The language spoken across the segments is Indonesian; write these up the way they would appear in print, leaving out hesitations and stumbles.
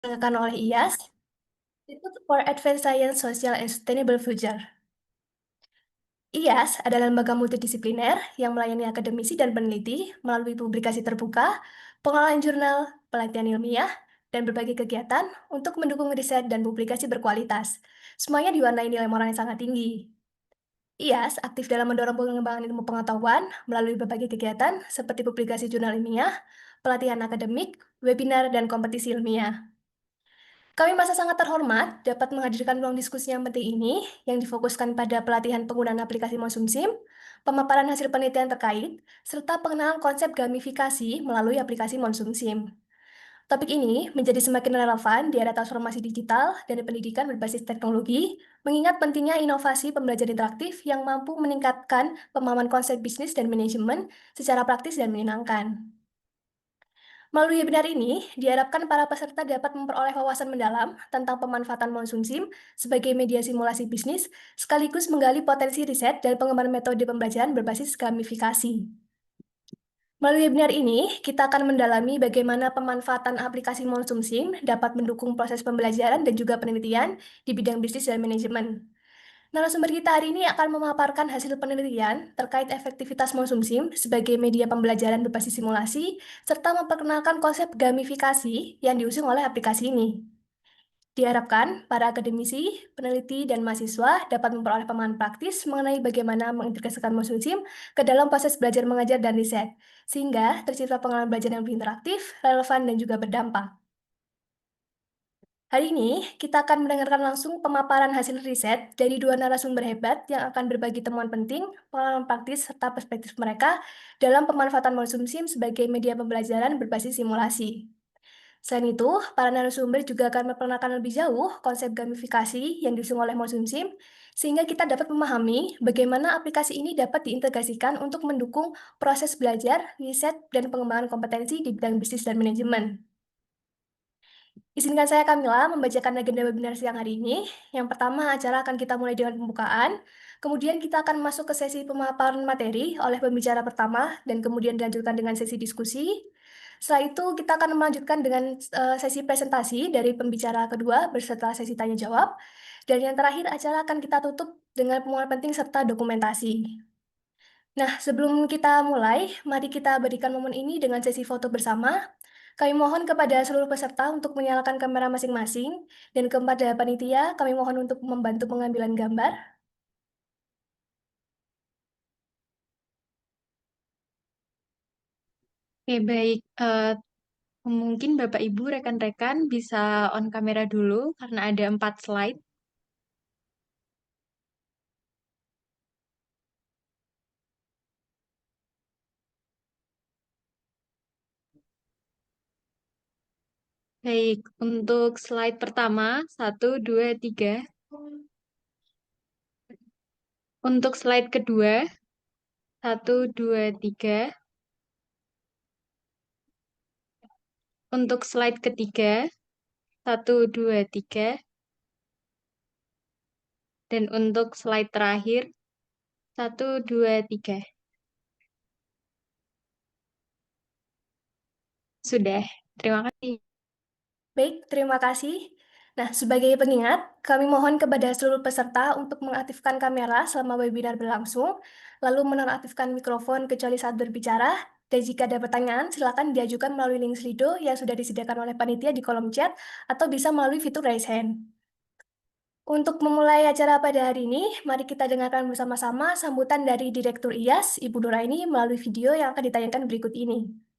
Diselenggarakan oleh IAS, Institute for Advanced Science, Social and Sustainable Future. IAS adalah lembaga multidisipliner yang melayani akademisi dan peneliti melalui publikasi terbuka, pengelolaan jurnal, pelatihan ilmiah, dan berbagai kegiatan untuk mendukung riset dan publikasi berkualitas. Semuanya diwarnai nilai moral yang sangat tinggi. IAS aktif dalam mendorong pengembangan ilmu pengetahuan melalui berbagai kegiatan seperti publikasi jurnal ilmiah, pelatihan akademik, webinar, dan kompetisi ilmiah. Kami merasa sangat terhormat dapat menghadirkan ruang diskusi yang penting ini yang difokuskan pada pelatihan penggunaan aplikasi Monsumsim, pemaparan hasil penelitian terkait, serta pengenalan konsep gamifikasi melalui aplikasi Monsumsim. Topik ini menjadi semakin relevan di era transformasi digital dan pendidikan berbasis teknologi, mengingat pentingnya inovasi pembelajaran interaktif yang mampu meningkatkan pemahaman konsep bisnis dan manajemen secara praktis dan menyenangkan. Melalui webinar ini, diharapkan para peserta dapat memperoleh wawasan mendalam tentang pemanfaatan Monsun sebagai media simulasi bisnis, sekaligus menggali potensi riset dan pengembangan metode pembelajaran berbasis gamifikasi. Melalui webinar ini, kita akan mendalami bagaimana pemanfaatan aplikasi Monsun dapat mendukung proses pembelajaran dan juga penelitian di bidang bisnis dan manajemen. Narasumber kita hari ini akan memaparkan hasil penelitian terkait efektivitas Monsumsim sebagai media pembelajaran berbasis simulasi, serta memperkenalkan konsep gamifikasi yang diusung oleh aplikasi ini. Diharapkan para akademisi, peneliti, dan mahasiswa dapat memperoleh pemahaman praktis mengenai bagaimana mengintegrasikan Monsumsim ke dalam proses belajar mengajar dan riset, sehingga tercipta pengalaman belajar yang lebih interaktif, relevan, dan juga berdampak. Hari ini, kita akan mendengarkan langsung pemaparan hasil riset dari dua narasumber hebat yang akan berbagi temuan penting, pengalaman praktis, serta perspektif mereka dalam pemanfaatan Monsumsim sebagai media pembelajaran berbasis simulasi. Selain itu, para narasumber juga akan memperkenalkan lebih jauh konsep gamifikasi yang diusung oleh Monsumsim, sehingga kita dapat memahami bagaimana aplikasi ini dapat diintegrasikan untuk mendukung proses belajar, riset, dan pengembangan kompetensi di bidang bisnis dan manajemen. Izinkan saya Kamila membacakan agenda webinar siang hari ini. Yang pertama, acara akan kita mulai dengan pembukaan. Kemudian kita akan masuk ke sesi pemaparan materi oleh pembicara pertama dan kemudian dilanjutkan dengan sesi diskusi. Setelah itu kita akan melanjutkan dengan sesi presentasi dari pembicara kedua beserta sesi tanya jawab. Dan yang terakhir acara akan kita tutup dengan pengumuman penting serta dokumentasi. Nah, sebelum kita mulai, mari kita berikan momen ini dengan sesi foto bersama. Kami mohon kepada seluruh peserta untuk menyalakan kamera masing-masing, dan kepada panitia, kami mohon untuk membantu pengambilan gambar. Oke, baik. Mungkin Bapak Ibu rekan-rekan bisa on kamera dulu karena ada 4 slide. Baik, untuk slide pertama, 1, 2, 3. Untuk slide kedua, 1, 2, 3. Untuk slide ketiga, 1, 2, 3. Dan untuk slide terakhir, 1, 2, 3. Sudah, terima kasih. Baik, terima kasih. Nah, sebagai pengingat, kami mohon kepada seluruh peserta untuk mengaktifkan kamera selama webinar berlangsung, lalu menonaktifkan mikrofon kecuali saat berbicara, dan jika ada pertanyaan, silakan diajukan melalui link Slido yang sudah disediakan oleh panitia di kolom chat, atau bisa melalui fitur raise hand. Untuk memulai acara pada hari ini, mari kita dengarkan bersama-sama sambutan dari Direktur IAS, Ibu Nuraini, melalui video yang akan ditayangkan berikut ini.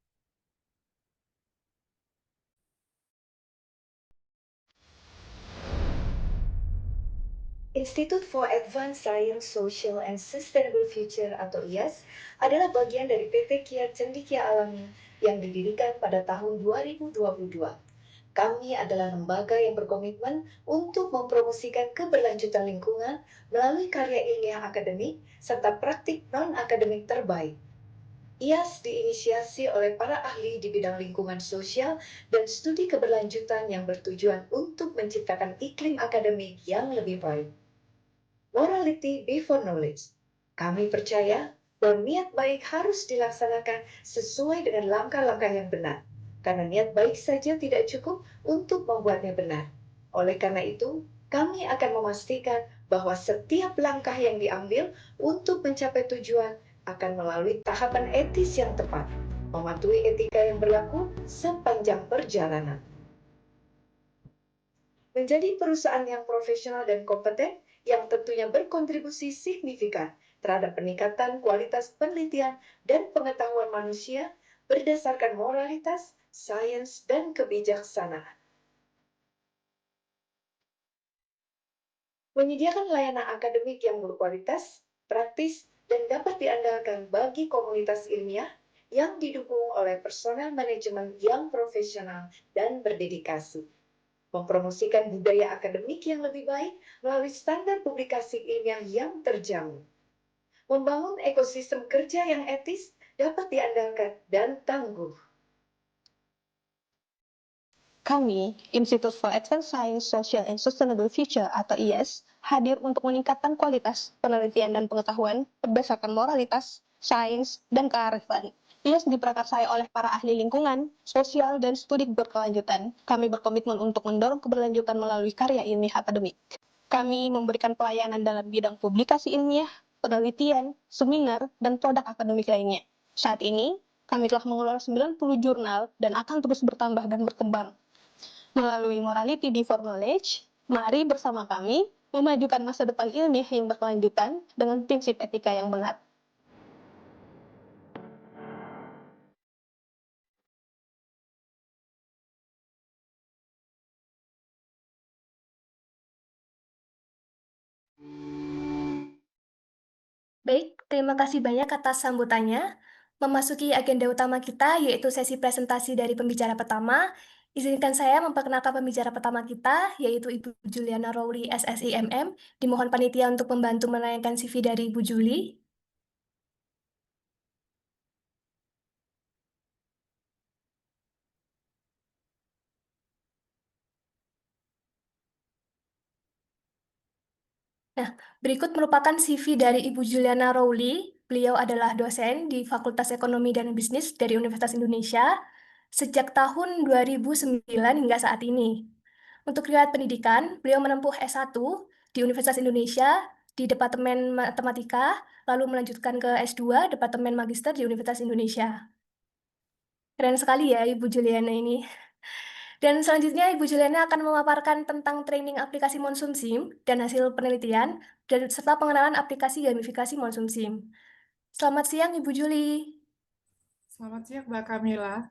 Institute for Advanced Science, Social and Sustainable Future atau IAS adalah bagian dari PT Kia Cendikia Alami yang didirikan pada tahun 2022. Kami adalah lembaga yang berkomitmen untuk mempromosikan keberlanjutan lingkungan melalui karya ilmiah akademik serta praktik non-akademik terbaik. IAS diinisiasi oleh para ahli di bidang lingkungan sosial dan studi keberlanjutan yang bertujuan untuk menciptakan iklim akademik yang lebih baik. Morality before knowledge. Kami percaya bahwa niat baik harus dilaksanakan sesuai dengan langkah-langkah yang benar. karena niat baik saja tidak cukup untuk membuatnya benar. Oleh karena itu, kami akan memastikan bahwa setiap langkah yang diambil untuk mencapai tujuan akan melalui tahapan etis yang tepat, mematuhi etika yang berlaku sepanjang perjalanan. Menjadi perusahaan yang profesional dan kompeten yang tentunya berkontribusi signifikan terhadap peningkatan kualitas penelitian dan pengetahuan manusia berdasarkan moralitas, sains, dan kebijaksanaan. Menyediakan layanan akademik yang berkualitas, praktis, dan dapat diandalkan bagi komunitas ilmiah yang didukung oleh personel manajemen yang profesional dan berdedikasi. Mempromosikan budaya akademik yang lebih baik melalui standar publikasi ilmiah yang terjamin. Membangun ekosistem kerja yang etis, dapat diandalkan, dan tangguh. Kami, Institute for Advanced Science, Social and Sustainable Future atau IS, hadir untuk meningkatkan kualitas penelitian dan pengetahuan berdasarkan moralitas, sains, dan kearifan. IS diprakarsai oleh para ahli lingkungan, sosial, dan studi berkelanjutan. Kami berkomitmen untuk mendorong keberlanjutan melalui karya ilmiah akademik. Kami memberikan pelayanan dalam bidang publikasi ilmiah, penelitian, seminar, dan produk akademik lainnya. Saat ini, kami telah mengelola 90 jurnal dan akan terus bertambah dan berkembang. Melalui Morality for Knowledge, mari bersama kami memajukan masa depan ilmiah yang berkelanjutan dengan prinsip etika yang benar. Baik, terima kasih banyak atas sambutannya. Memasuki agenda utama kita, yaitu sesi presentasi dari pembicara pertama. Izinkan saya memperkenalkan pembicara pertama kita, yaitu Ibu Juliana Rowley, SSIMM. Dimohon panitia untuk membantu menayangkan CV dari Ibu Juli. Nah, berikut merupakan CV dari Ibu Juliana Rowley. Beliau adalah dosen di Fakultas Ekonomi dan Bisnis dari Universitas Indonesia sejak tahun 2009 hingga saat ini. Untuk riwayat pendidikan, beliau menempuh S1 di Universitas Indonesia di Departemen Matematika, lalu melanjutkan ke S2 Departemen Magister di Universitas Indonesia. Keren sekali ya Ibu Juliana ini. Dan selanjutnya Ibu Juliana akan memaparkan tentang training aplikasi Monsoon Sim dan hasil penelitian, dan serta pengenalan aplikasi gamifikasi Monsoon Sim. Selamat siang Ibu Juli. Selamat siang Mbak Kamila.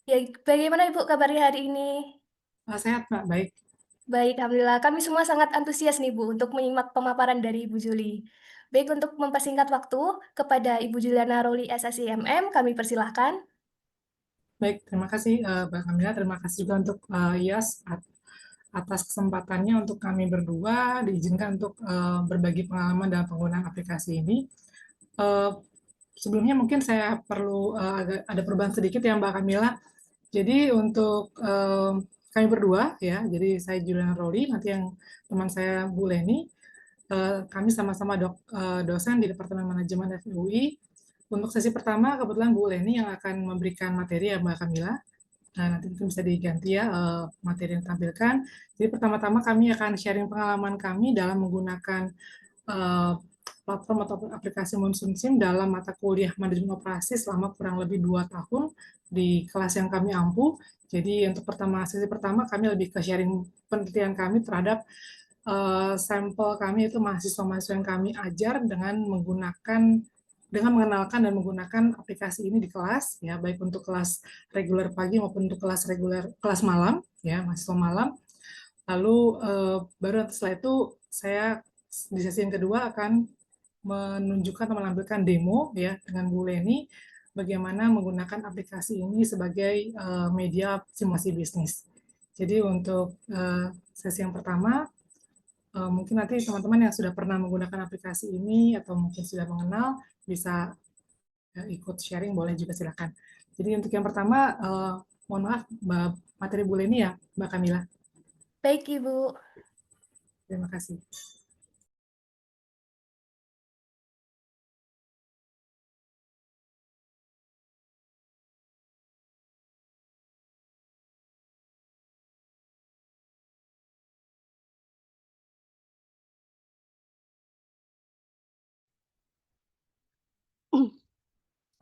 Ya, bagaimana Ibu kabarnya hari ini? Sehat Mbak, baik. Baik, Alhamdulillah. Kami semua sangat antusias nih Bu untuk menyimak pemaparan dari Ibu Juli. Baik, untuk mempersingkat waktu, kepada Ibu Juliana Rowley SSIMM, kami persilahkan. Baik, terima kasih Mbak Kamila. Terima kasih juga untuk IAS atas kesempatannya untuk kami berdua diizinkan untuk berbagi pengalaman dalam penggunaan aplikasi ini. Sebelumnya mungkin saya perlu ada perubahan sedikit ya Mbak Kamila. Jadi untuk kami berdua ya, jadi saya Juliana Rowley, nanti yang teman saya Bu Leni, kami sama-sama dosen di Departemen Manajemen FUI. Untuk sesi pertama, kebetulan Bu Leni yang akan memberikan materi ya Mbak Kamila. Nah, nanti itu bisa diganti ya materi yang ditampilkan. Jadi pertama-tama kami akan sharing pengalaman kami dalam menggunakan platform atau aplikasi Monsoon Sim dalam mata kuliah manajemen operasi selama kurang lebih 2 tahun di kelas yang kami ampuh. Jadi untuk sesi pertama kami lebih ke sharing penelitian kami terhadap sampel kami itu mahasiswa-mahasiswa yang kami ajar dengan mengenalkan dan menggunakan aplikasi ini di kelas ya, baik untuk kelas reguler pagi maupun untuk kelas malam ya, mahasiswa malam. Lalu baru setelah itu saya di sesi yang kedua akan menunjukkan atau menampilkan demo ya dengan Bu Leni bagaimana menggunakan aplikasi ini sebagai media simulasi bisnis. Jadi untuk sesi yang pertama mungkin nanti teman-teman yang sudah pernah menggunakan aplikasi ini atau mungkin sudah mengenal bisa ikut sharing, boleh juga silakan. Jadi untuk yang pertama, mohon maaf materi Bu Leni ya Mbak Kamila. Baik Ibu. Terima kasih.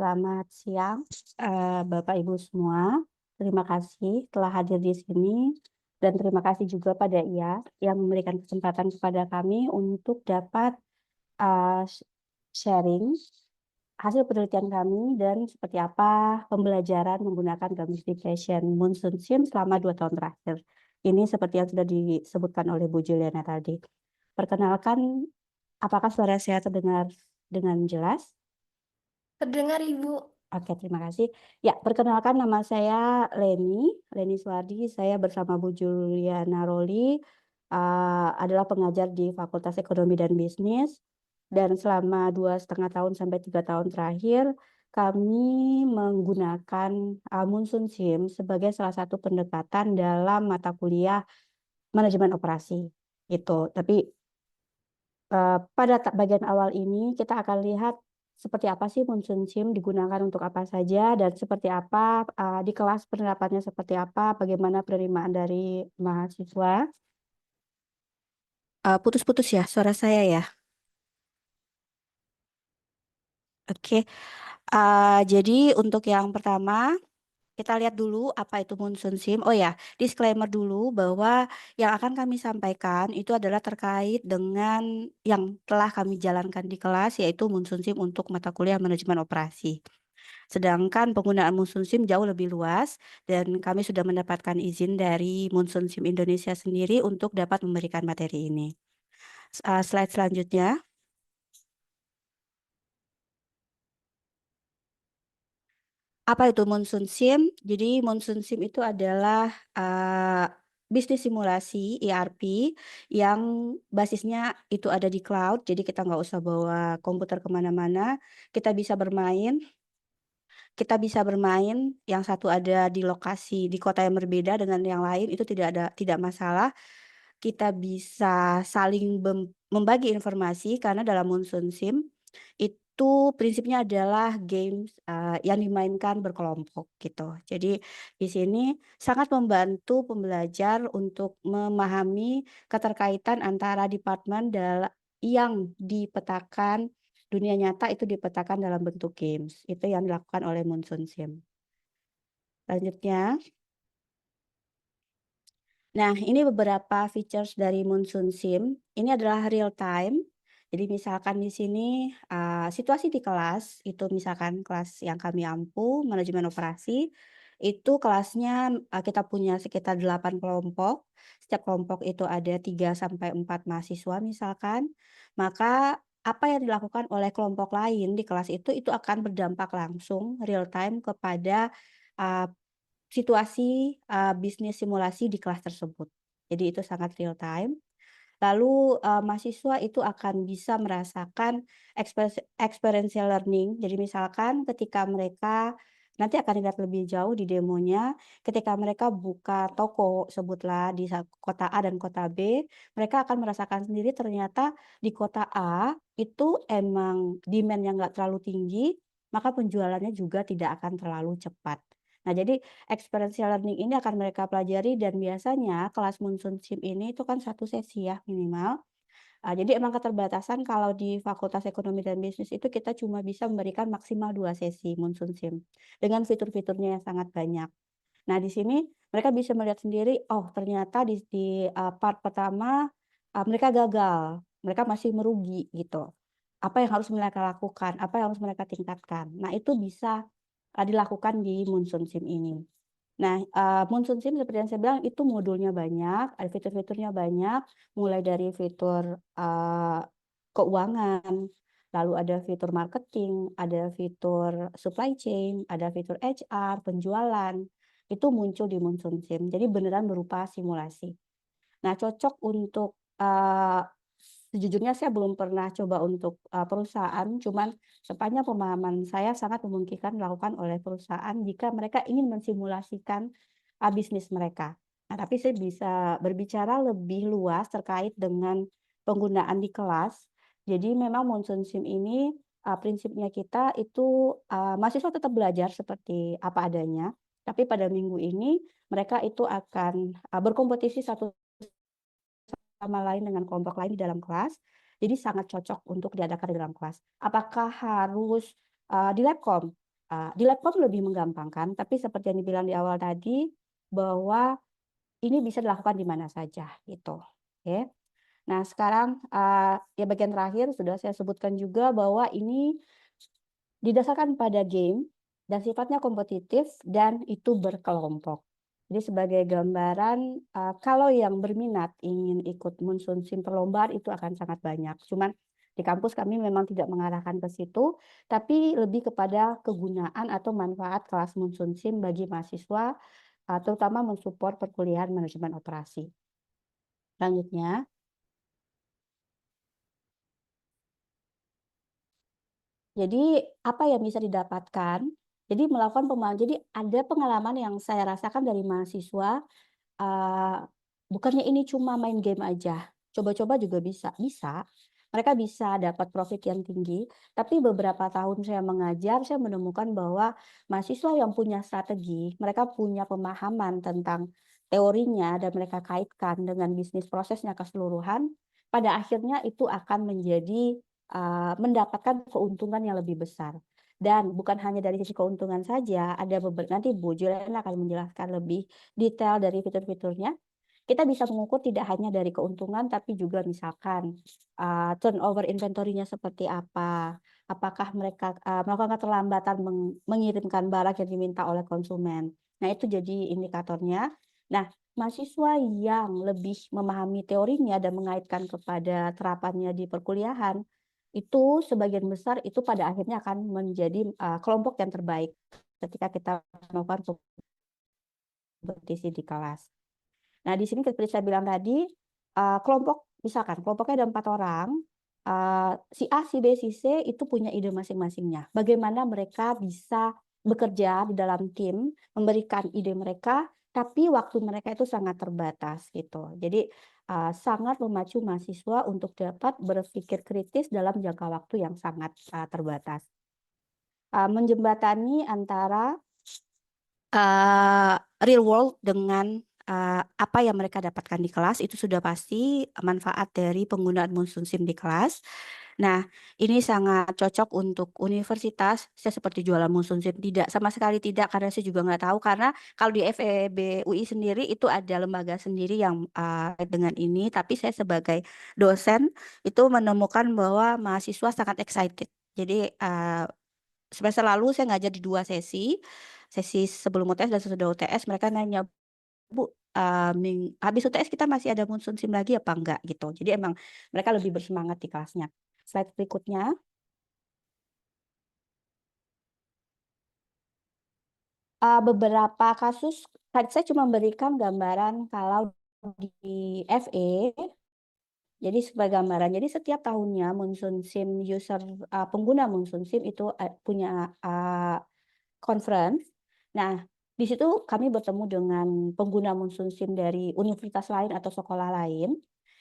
Selamat siang, Bapak Ibu semua. Terima kasih telah hadir di sini dan terima kasih juga pada IAS yang memberikan kesempatan kepada kami untuk dapat sharing hasil penelitian kami dan seperti apa pembelajaran menggunakan gamification Monsoon Sim selama 2 tahun terakhir. Ini seperti yang sudah disebutkan oleh Bu Juliana tadi. Perkenalkan, apakah suara saya terdengar dengan jelas? Terdengar, Ibu. Oke, terima kasih. Ya, perkenalkan nama saya Leni Suwardi. Saya bersama Bu Juliana Roli adalah pengajar di Fakultas Ekonomi dan Bisnis. Dan selama 2,5 tahun sampai 3 tahun terakhir, kami menggunakan Monsoon Sim sebagai salah satu pendekatan dalam mata kuliah manajemen operasi. Gitu. Tapi pada bagian awal ini kita akan lihat seperti apa sih Monsoon Sim digunakan untuk apa saja dan seperti apa di kelas penerapannya seperti apa, bagaimana penerimaan dari mahasiswa. Putus-putus ya suara saya ya. Oke, jadi untuk yang pertama kita lihat dulu apa itu Monsoon Sim. Oh ya, disclaimer dulu bahwa yang akan kami sampaikan itu adalah terkait dengan yang telah kami jalankan di kelas, yaitu Monsoon Sim untuk mata kuliah manajemen operasi. Sedangkan penggunaan Monsoon Sim jauh lebih luas dan kami sudah mendapatkan izin dari Monsoon Sim Indonesia sendiri untuk dapat memberikan materi ini. Slide selanjutnya. Apa itu Monsoon Sim? Jadi Monsoon Sim itu adalah bisnis simulasi ERP yang basisnya itu ada di cloud. Jadi kita nggak usah bawa komputer kemana-mana. Kita bisa bermain. Yang satu ada di lokasi di kota yang berbeda dengan yang lain itu tidak masalah. Kita bisa saling membagi informasi karena dalam Monsoon Sim itu prinsipnya adalah games yang dimainkan berkelompok gitu. Jadi di sini sangat membantu pembelajar untuk memahami keterkaitan antara departemen yang dipetakan dunia nyata itu dipetakan dalam bentuk games. Itu yang dilakukan oleh Monsoon Sim. Selanjutnya. Nah, ini beberapa features dari Monsoon Sim. Ini adalah real time. Jadi misalkan di sini situasi di kelas, itu misalkan kelas yang kami ampu, manajemen operasi, itu kelasnya kita punya sekitar 8 kelompok. Setiap kelompok itu ada 3-4 mahasiswa misalkan. Maka apa yang dilakukan oleh kelompok lain di kelas itu akan berdampak langsung real time kepada situasi bisnis simulasi di kelas tersebut. Jadi itu sangat real time. Lalu mahasiswa itu akan bisa merasakan experiential learning. Jadi misalkan ketika mereka nanti akan dilihat lebih jauh di demonya, ketika mereka buka toko sebutlah di kota A dan kota B, mereka akan merasakan sendiri ternyata di kota A itu emang demand yang nggak terlalu tinggi, maka penjualannya juga tidak akan terlalu cepat. Nah, jadi experiential learning ini akan mereka pelajari dan biasanya kelas Monsoon Sim ini itu kan 1 sesi ya minimal. Jadi emang keterbatasan kalau di Fakultas Ekonomi dan Bisnis itu kita cuma bisa memberikan maksimal 2 sesi Monsoon Sim dengan fitur-fiturnya yang sangat banyak. Nah, di sini mereka bisa melihat sendiri, oh ternyata di part pertama mereka gagal, mereka masih merugi gitu. Apa yang harus mereka lakukan, apa yang harus mereka tingkatkan. Nah, itu bisa dilakukan di Monsoon Sim ini. Nah, Monsoon Sim seperti yang saya bilang itu modulnya banyak, ada fitur-fiturnya banyak, mulai dari fitur keuangan, lalu ada fitur marketing, ada fitur supply chain, ada fitur HR, penjualan, itu muncul di Monsoon Sim. Jadi beneran berupa simulasi. Nah, cocok untuk sejujurnya saya belum pernah coba untuk perusahaan, cuman sepanjang pemahaman saya sangat memungkinkan dilakukan oleh perusahaan jika mereka ingin mensimulasikan bisnis mereka. Nah, tapi saya bisa berbicara lebih luas terkait dengan penggunaan di kelas. Jadi memang Monsoon Sim ini prinsipnya kita itu mahasiswa tetap belajar seperti apa adanya, tapi pada minggu ini mereka itu akan berkompetisi satu sama lain dengan kelompok lain di dalam kelas, jadi sangat cocok untuk diadakan di dalam kelas. Apakah harus di Labcom? di laptop lebih menggampangkan, tapi seperti yang dibilang di awal tadi, bahwa ini bisa dilakukan di mana saja gitu. Oke. Nah, sekarang ya bagian terakhir sudah saya sebutkan juga bahwa ini didasarkan pada game dan sifatnya kompetitif dan itu berkelompok. Jadi sebagai gambaran, kalau yang berminat ingin ikut Munsunsim perlombaan itu akan sangat banyak. Cuman di kampus kami memang tidak mengarahkan ke situ, tapi lebih kepada kegunaan atau manfaat kelas Munsunsim bagi mahasiswa, terutama mensupport perkuliahan manajemen operasi. Selanjutnya, jadi apa yang bisa didapatkan? Jadi melakukan jadi ada pengalaman yang saya rasakan dari mahasiswa, eee, bukannya ini cuma main game aja, coba-coba juga bisa, bisa. Mereka bisa dapat profit yang tinggi, tapi beberapa tahun saya mengajar, saya menemukan bahwa mahasiswa yang punya strategi, mereka punya pemahaman tentang teorinya dan mereka kaitkan dengan bisnis prosesnya keseluruhan, pada akhirnya itu akan menjadi mendapatkan keuntungan yang lebih besar. Dan bukan hanya dari sisi keuntungan saja, ada nanti Bu Juliana akan menjelaskan lebih detail dari fitur-fiturnya. Kita bisa mengukur tidak hanya dari keuntungan, tapi juga misalkan turnover inventory-nya seperti apa, apakah mereka melakukan keterlambatan mengirimkan barang yang diminta oleh konsumen. Nah, itu jadi indikatornya. Nah, mahasiswa yang lebih memahami teorinya dan mengaitkan kepada terapannya di perkuliahan, itu sebagian besar itu pada akhirnya akan menjadi kelompok yang terbaik ketika kita melakukan kompetisi di kelas. Nah, di sini seperti saya bilang tadi, kelompok misalkan kelompoknya ada 4 orang, si A, si B, si C itu punya ide masing-masingnya. Bagaimana mereka bisa bekerja di dalam tim, memberikan ide mereka, tapi waktu mereka itu sangat terbatas gitu. Jadi, sangat memacu mahasiswa untuk dapat berpikir kritis dalam jangka waktu yang sangat, terbatas. Menjembatani antara real world dengan apa yang mereka dapatkan di kelas itu sudah pasti manfaat dari penggunaan Munsunsim di kelas. Nah, ini sangat cocok untuk universitas. Saya seperti jualan Munsunsim tidak, sama sekali tidak, karena saya juga nggak tahu. Karena kalau di FEB UI sendiri itu ada lembaga sendiri yang dengan ini, tapi saya sebagai dosen itu menemukan bahwa mahasiswa sangat excited. Jadi semester lalu saya ngajar di 2 sesi sebelum UTS dan sesudah UTS mereka nanya, "Bu, habis UTS kita masih ada Munsunsim lagi apa enggak?" Gitu. Jadi emang mereka lebih bersemangat di kelasnya. Slide berikutnya. Beberapa kasus, tadi saya cuma memberikan gambaran kalau di FE, jadi sebagai gambaran, jadi setiap tahunnya Munsunsim user, pengguna Munsunsim itu punya conference. Nah, di situ kami bertemu dengan pengguna Munsunsim dari universitas lain atau sekolah lain.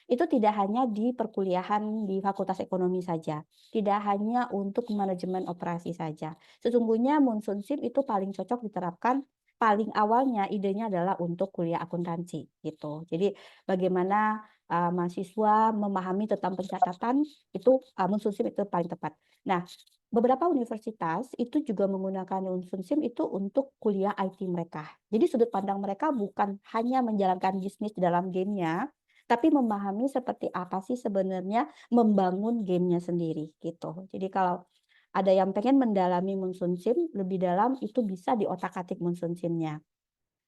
Itu tidak hanya di perkuliahan di Fakultas Ekonomi saja, tidak hanya untuk manajemen operasi saja. Sesungguhnya Munsunsim itu paling cocok diterapkan, paling awalnya idenya adalah untuk kuliah akuntansi gitu. Jadi bagaimana mahasiswa memahami tentang pencatatan itu Munsunsim itu paling tepat. Nah, beberapa universitas itu juga menggunakan Munsunsim itu untuk kuliah IT mereka. Jadi sudut pandang mereka bukan hanya menjalankan bisnis di dalam gamenya, tapi memahami seperti apa sih sebenarnya membangun gamenya sendiri gitu. Jadi kalau ada yang pengen mendalami Munsunsim lebih dalam, itu bisa diotak-atik Munsunsimnya.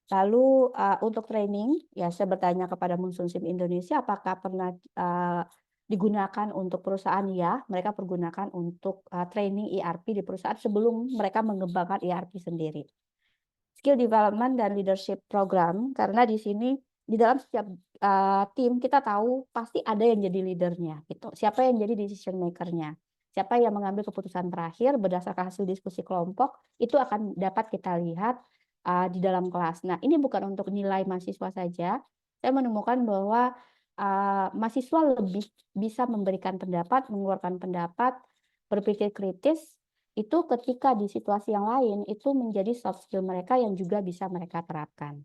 Lalu untuk training, ya saya bertanya kepada Munsunsim Indonesia apakah pernah digunakan untuk perusahaan. Ya, mereka pergunakan untuk training ERP di perusahaan sebelum mereka mengembangkan ERP sendiri. Skill development dan leadership program, karena di sini di dalam setiap tim kita tahu pasti ada yang jadi leadernya gitu. Siapa yang jadi decision maker-nya? Siapa yang mengambil keputusan terakhir berdasarkan hasil diskusi kelompok, itu akan dapat kita lihat di dalam kelas. Nah, ini bukan untuk nilai mahasiswa saja. Saya menemukan bahwa mahasiswa lebih bisa memberikan pendapat, mengeluarkan pendapat, berpikir kritis, itu ketika di situasi yang lain, itu menjadi soft skill mereka yang juga bisa mereka terapkan.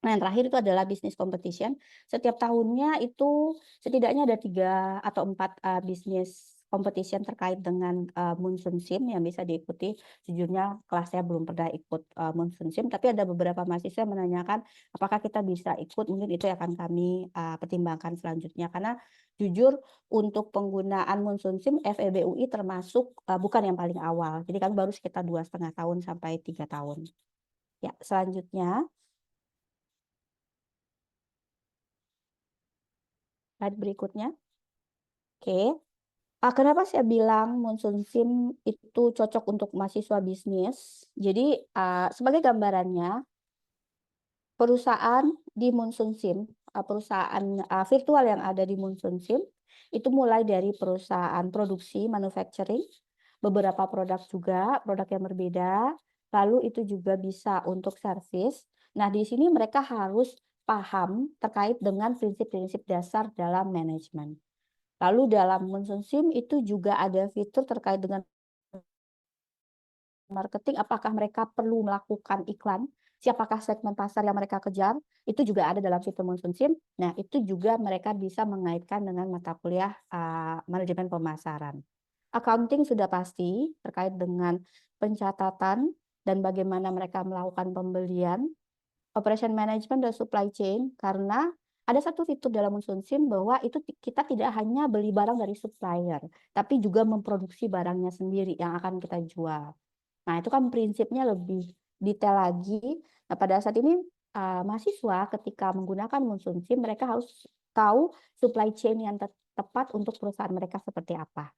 Nah, yang terakhir itu adalah business competition. Setiap tahunnya itu setidaknya ada 3 atau 4 business competition terkait dengan Monsoon Sim yang bisa diikuti. Sejujurnya kelas saya belum pernah ikut Monsoon Sim, tapi ada beberapa mahasiswa yang menanyakan apakah kita bisa ikut. Mungkin itu yang akan kami pertimbangkan selanjutnya, karena jujur untuk penggunaan Monsoon Sim FEB UI termasuk bukan yang paling awal. Jadi kami baru sekitar 2,5 tahun sampai 3 tahun. Ya, selanjutnya slide berikutnya. Oke. Kenapa saya bilang Monsoon Sim itu cocok untuk mahasiswa bisnis? Jadi sebagai gambarannya, perusahaan di Monsoon Sim, perusahaan virtual yang ada di Monsoon Sim, itu mulai dari perusahaan produksi, manufacturing, beberapa produk juga, produk yang berbeda, lalu itu juga bisa untuk service. Nah, di sini mereka harus paham terkait dengan prinsip-prinsip dasar dalam manajemen. Lalu dalam Monsoon Sim itu juga ada fitur terkait dengan marketing, apakah mereka perlu melakukan iklan, siapakah segmen pasar yang mereka kejar, itu juga ada dalam fitur Monsoon Sim. Nah, itu juga mereka bisa mengaitkan dengan mata kuliah manajemen pemasaran. Accounting sudah pasti terkait dengan pencatatan dan bagaimana mereka melakukan pembelian, operation management dan supply chain, karena ada satu fitur dalam Monsoon Sim bahwa itu kita tidak hanya beli barang dari supplier, tapi juga memproduksi barangnya sendiri yang akan kita jual. Nah, itu kan prinsipnya lebih detail lagi. Nah, pada saat ini mahasiswa ketika menggunakan Monsoon Sim, mereka harus tahu supply chain yang tepat untuk perusahaan mereka seperti apa.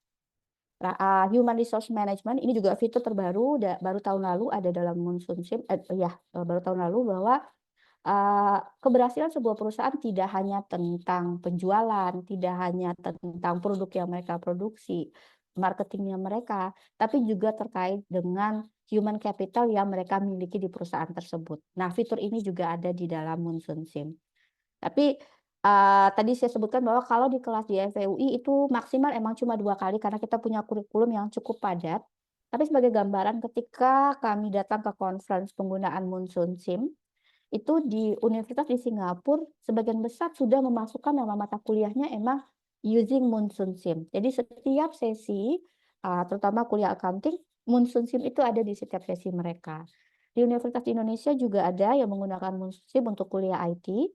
Human Resource Management ini juga fitur terbaru, baru tahun lalu ada dalam Monsoon Sim, baru tahun lalu, bahwa keberhasilan sebuah perusahaan tidak hanya tentang penjualan, tidak hanya tentang produk yang mereka produksi, marketingnya mereka, tapi juga terkait dengan human capital yang mereka miliki di perusahaan tersebut. Nah, fitur ini juga ada di dalam Monsoon Sim. Tapi tadi saya sebutkan bahwa kalau di kelas di FEUI itu maksimal emang cuma 2 kali karena kita punya kurikulum yang cukup padat. Tapi sebagai gambaran ketika kami datang ke conference penggunaan Monsoon Sim, itu di universitas di Singapura sebagian besar sudah memasukkan nama mata kuliahnya emang using Monsoon Sim. Jadi setiap sesi, terutama kuliah accounting, Monsoon Sim itu ada di setiap sesi mereka. Di universitas di Indonesia juga ada yang menggunakan Monsoon Sim untuk kuliah IT.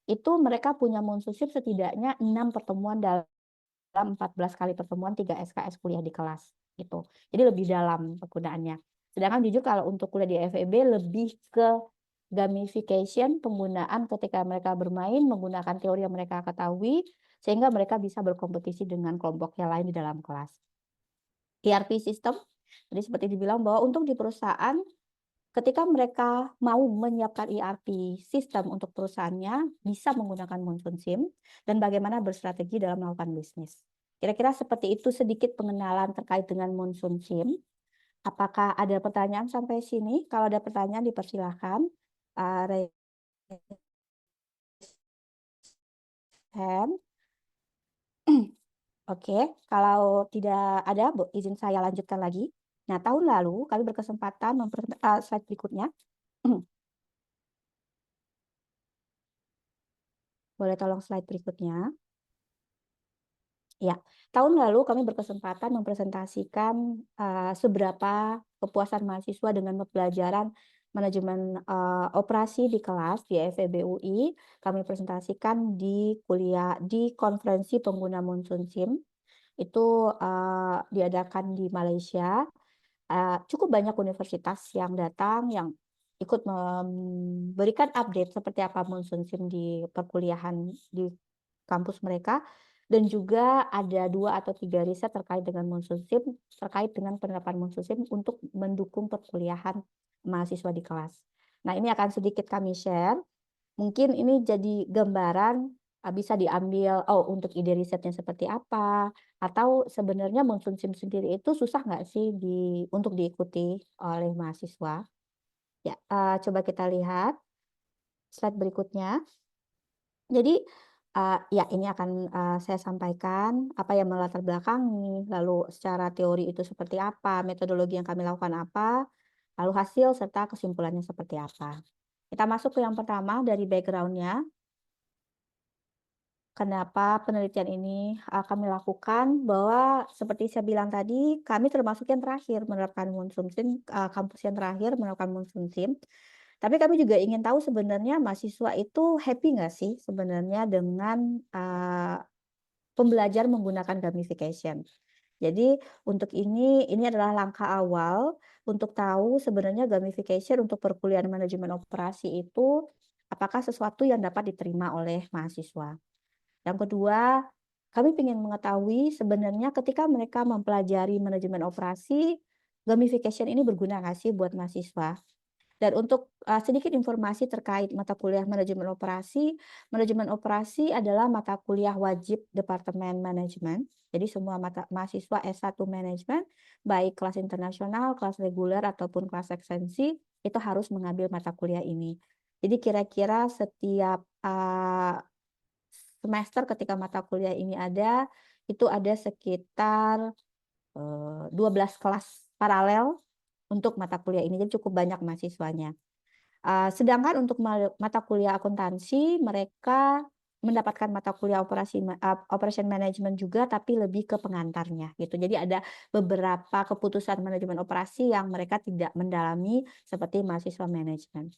Itu mereka punya Monsoon Sim setidaknya 6 pertemuan dalam 14 kali pertemuan 3 SKS kuliah di kelas gitu. Jadi lebih dalam penggunaannya. Sedangkan jujur kalau untuk kuliah di FEB lebih ke gamification, penggunaan ketika mereka bermain menggunakan teori yang mereka ketahui sehingga mereka bisa berkompetisi dengan kelompok yang lain di dalam kelas. ERP system, jadi seperti dibilang bahwa untuk di perusahaan ketika mereka mau menyiapkan ERP sistem untuk perusahaannya bisa menggunakan Monsoon Sim dan bagaimana berstrategi dalam melakukan bisnis. Kira-kira seperti itu sedikit pengenalan terkait dengan Monsoon Sim. Apakah ada pertanyaan sampai sini? Kalau ada pertanyaan dipersilahkan. Raise hand. Oke, kalau tidak ada, izin saya lanjutkan lagi. Nah, tahun lalu kami berkesempatan slide berikutnya. Boleh tolong slide berikutnya. Ya, tahun lalu kami berkesempatan mempresentasikan seberapa kepuasan mahasiswa dengan pembelajaran manajemen operasi di kelas di FEB UI. Kami presentasikan di kuliah di konferensi pengguna Monsoon Sim. Itu diadakan di Malaysia. Cukup banyak universitas yang datang yang ikut memberikan update seperti apa Monsoon Sim di perkuliahan di kampus mereka, dan juga ada 2 atau 3 riset terkait dengan Monsoon Sim, terkait dengan penerapan Monsoon Sim untuk mendukung perkuliahan mahasiswa di kelas. Nah, ini akan sedikit kami share. Mungkin ini jadi gambaran bisa diambil, untuk ide risetnya seperti apa, atau sebenarnya Monsoon Sim sendiri itu susah nggak sih untuk diikuti oleh mahasiswa. Ya, coba kita lihat slide berikutnya. Jadi, ya ini akan saya sampaikan apa yang melatar belakangi, lalu secara teori itu seperti apa, metodologi yang kami lakukan apa, lalu hasil serta kesimpulannya seperti apa. Kita masuk ke yang pertama dari background-nya. kenapa penelitian ini kami lakukan, bahwa seperti saya bilang tadi, kami termasuk yang terakhir menerapkan Moonshunshim, kampus yang terakhir menerapkan Moonshunshim. Tapi kami juga ingin tahu sebenarnya mahasiswa itu happy nggak sih sebenarnya dengan pembelajaran menggunakan gamification. Jadi untuk ini adalah langkah awal untuk tahu sebenarnya gamification untuk perkuliahan manajemen operasi itu apakah sesuatu yang dapat diterima oleh mahasiswa. Yang kedua, kami ingin mengetahui sebenarnya ketika mereka mempelajari manajemen operasi, gamification ini berguna nggak sih buat mahasiswa? Dan untuk sedikit informasi terkait mata kuliah manajemen operasi adalah mata kuliah wajib Departemen Manajemen. Jadi semua mahasiswa S1 Manajemen, baik kelas internasional, kelas reguler, ataupun kelas ekstensi, itu harus mengambil mata kuliah ini. Jadi kira-kira setiap semester ketika mata kuliah ini ada, itu ada sekitar 12 kelas paralel untuk mata kuliah ini, jadi cukup banyak mahasiswanya. Sedangkan untuk mata kuliah akuntansi, mereka mendapatkan mata kuliah operation management juga, tapi lebih ke pengantarnya gitu. Jadi ada beberapa keputusan manajemen operasi yang mereka tidak mendalami seperti mahasiswa manajemen.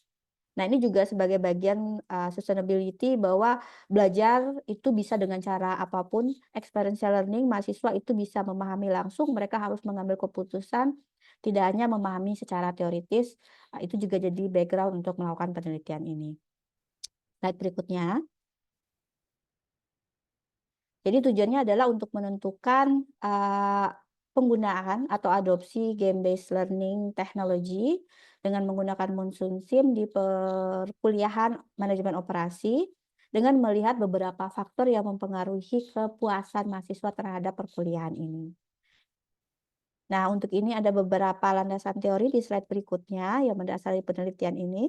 Nah, ini juga sebagai bagian sustainability bahwa belajar itu bisa dengan cara apapun, experiential learning, mahasiswa itu bisa memahami langsung, mereka harus mengambil keputusan, tidak hanya memahami secara teoritis, itu juga jadi background untuk melakukan penelitian ini. Slide berikutnya. Jadi tujuannya adalah untuk menentukan penggunaan atau adopsi game-based learning technology dengan menggunakan Moonshunshim di perkuliahan manajemen operasi dengan melihat beberapa faktor yang mempengaruhi kepuasan mahasiswa terhadap perkuliahan ini. Nah, untuk ini ada beberapa landasan teori di slide berikutnya yang mendasari penelitian ini.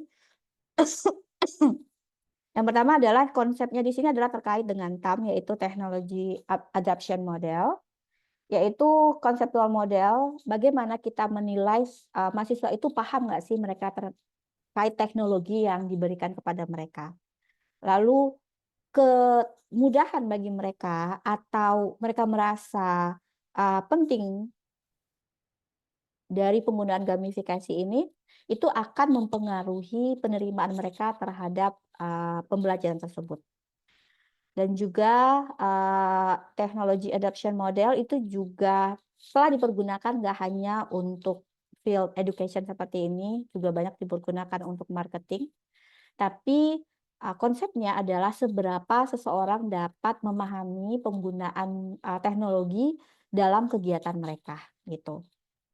Yang pertama adalah konsepnya di sini adalah terkait dengan TAM, yaitu Technology Adoption Model, yaitu konseptual model bagaimana kita menilai mahasiswa itu paham nggak sih mereka terkait teknologi yang diberikan kepada mereka. Lalu kemudahan bagi mereka atau mereka merasa penting dari penggunaan gamifikasi ini, itu akan mempengaruhi penerimaan mereka terhadap pembelajaran tersebut. Dan juga teknologi adoption model itu juga telah dipergunakan nggak hanya untuk field education seperti ini, juga banyak dipergunakan untuk marketing. Tapi konsepnya adalah seberapa seseorang dapat memahami penggunaan teknologi dalam kegiatan mereka, gitu.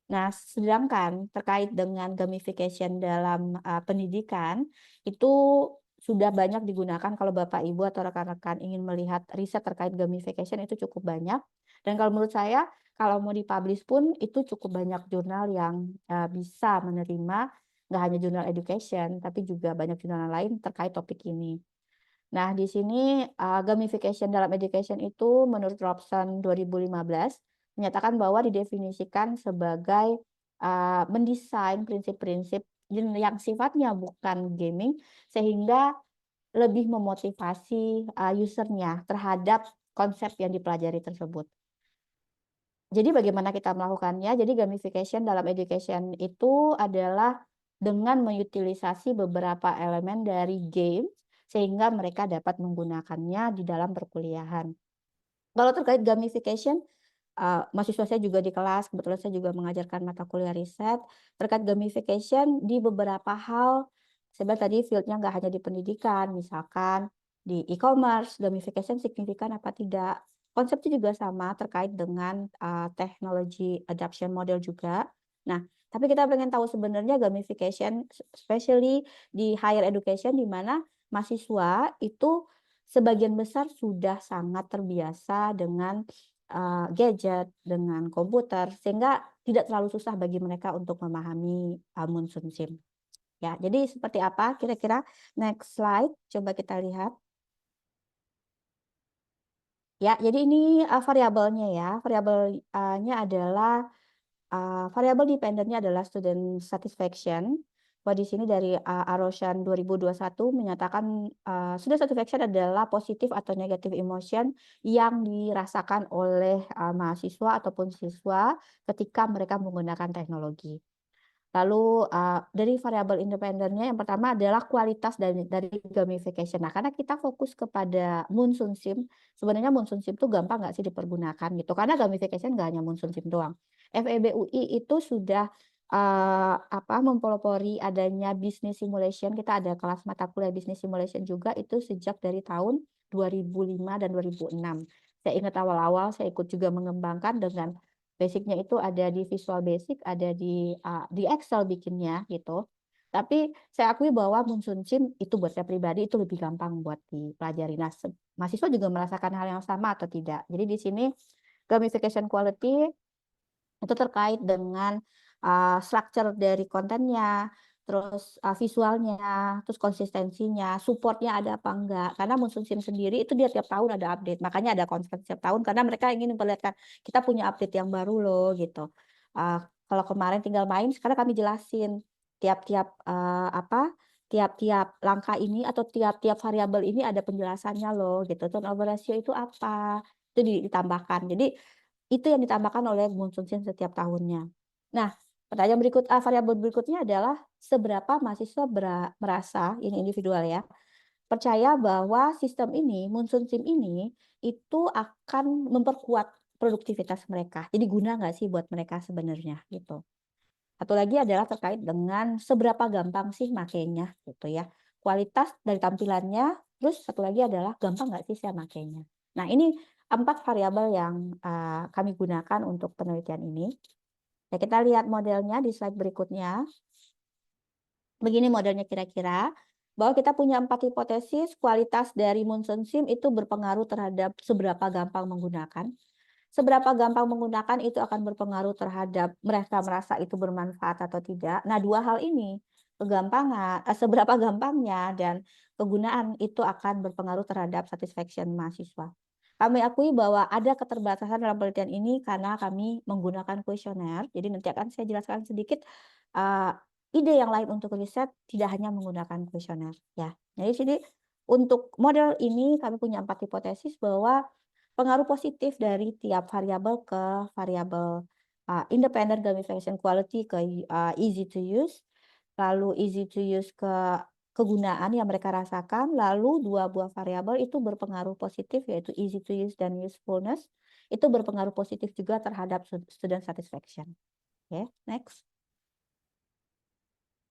Nah, sedangkan terkait dengan gamification dalam pendidikan, itu sudah banyak digunakan kalau Bapak Ibu atau rekan-rekan ingin melihat riset terkait gamification itu cukup banyak. Dan kalau menurut saya, kalau mau dipublish pun itu cukup banyak jurnal yang bisa menerima, nggak hanya jurnal education, tapi juga banyak jurnal lain terkait topik ini. Nah, di sini gamification dalam education itu menurut Robson 2015 menyatakan bahwa didefinisikan sebagai mendesain prinsip-prinsip yang sifatnya bukan gaming sehingga lebih memotivasi usernya terhadap konsep yang dipelajari tersebut. Jadi bagaimana kita melakukannya? Jadi gamification dalam education itu adalah dengan mengutilisasi beberapa elemen dari game sehingga mereka dapat menggunakannya di dalam perkuliahan. Kalau terkait gamification, mahasiswa saya juga di kelas, kebetulan saya juga mengajarkan mata kuliah riset, terkait gamification di beberapa hal, sebenarnya tadi field-nya nggak hanya di pendidikan, misalkan di e-commerce, gamification signifikan apa tidak. Konsepnya juga sama terkait dengan teknologi adoption model juga. Nah, tapi kita pengen tahu sebenarnya gamification, especially di higher education, di mana mahasiswa itu sebagian besar sudah sangat terbiasa dengan gadget, dengan komputer, sehingga tidak terlalu susah bagi mereka untuk memahami Moonshunshim. Ya, jadi seperti apa kira-kira? Next slide, coba kita lihat. Ya, jadi ini variabelnya ya. Variabelnya adalah variabel dependennya adalah student satisfaction. bahwa di sini dari Aroshan 2021 menyatakan student satisfaction adalah positif atau negatif emotion yang dirasakan oleh mahasiswa ataupun siswa ketika mereka menggunakan teknologi. Lalu dari variabel independennya yang pertama adalah kualitas dari gamification. Nah, karena kita fokus kepada Monsoon Sim, sebenarnya Monsoon Sim itu gampang nggak sih dipergunakan gitu. Karena gamification nggak hanya Monsoon Sim doang. FEB UI itu sudah mempelopori adanya business simulation. Kita ada kelas mata kuliah business simulation juga itu sejak dari tahun 2005 dan 2006. Saya ingat awal-awal saya ikut juga mengembangkan dengan basicnya itu ada di Visual Basic, ada di Excel bikinnya gitu. Tapi saya akui bahwa Monsoon Sim itu buat saya pribadi itu lebih gampang buat dipelajari. Nah, mahasiswa juga merasakan hal yang sama atau tidak. Jadi di sini gamification quality itu terkait dengan structure dari kontennya, terus visualnya, terus konsistensinya, supportnya ada apa enggak. Karena Monsoon Sim sendiri itu dia tiap tahun ada update, makanya ada conference tiap tahun karena mereka ingin memperlihatkan kita punya update yang baru loh gitu. Kalau kemarin tinggal main, sekarang kami jelasin tiap-tiap tiap-tiap langkah ini atau tiap-tiap variabel ini ada penjelasannya loh gitu. Turnover ratio itu apa? Itu ditambahkan. Jadi itu yang ditambahkan oleh Monsoon Sim setiap tahunnya. Nah, pertanyaan variabel berikutnya adalah seberapa mahasiswa merasa, ini individual ya, percaya bahwa sistem ini, Monsoon Sim ini, itu akan memperkuat produktivitas mereka. Jadi guna nggak sih buat mereka sebenarnya gitu. Satu lagi adalah terkait dengan seberapa gampang sih makainya gitu ya. Kualitas dari tampilannya, terus satu lagi adalah gampang nggak sih saya makainya. Nah, ini 4 variabel yang kami gunakan untuk penelitian ini. Ya, kita lihat modelnya di slide berikutnya. Begini modelnya kira-kira, bahwa kita punya 4 hipotesis, kualitas dari Monsoon Sim itu berpengaruh terhadap seberapa gampang menggunakan. Seberapa gampang menggunakan itu akan berpengaruh terhadap mereka merasa itu bermanfaat atau tidak. Nah, 2 hal ini, seberapa gampangnya dan kegunaan itu akan berpengaruh terhadap satisfaction mahasiswa. Kami akui bahwa ada keterbatasan dalam penelitian ini karena kami menggunakan kuesioner. Jadi nanti akan saya jelaskan sedikit ide yang lain untuk riset tidak hanya menggunakan kuesioner ya. Jadi sini untuk model ini kami punya 4 hipotesis bahwa pengaruh positif dari tiap variabel ke variabel independent gamification quality ke easy to use, lalu easy to use ke kegunaan yang mereka rasakan, lalu 2 buah variabel itu berpengaruh positif yaitu easy to use dan usefulness, itu berpengaruh positif juga terhadap student satisfaction. Oke, next.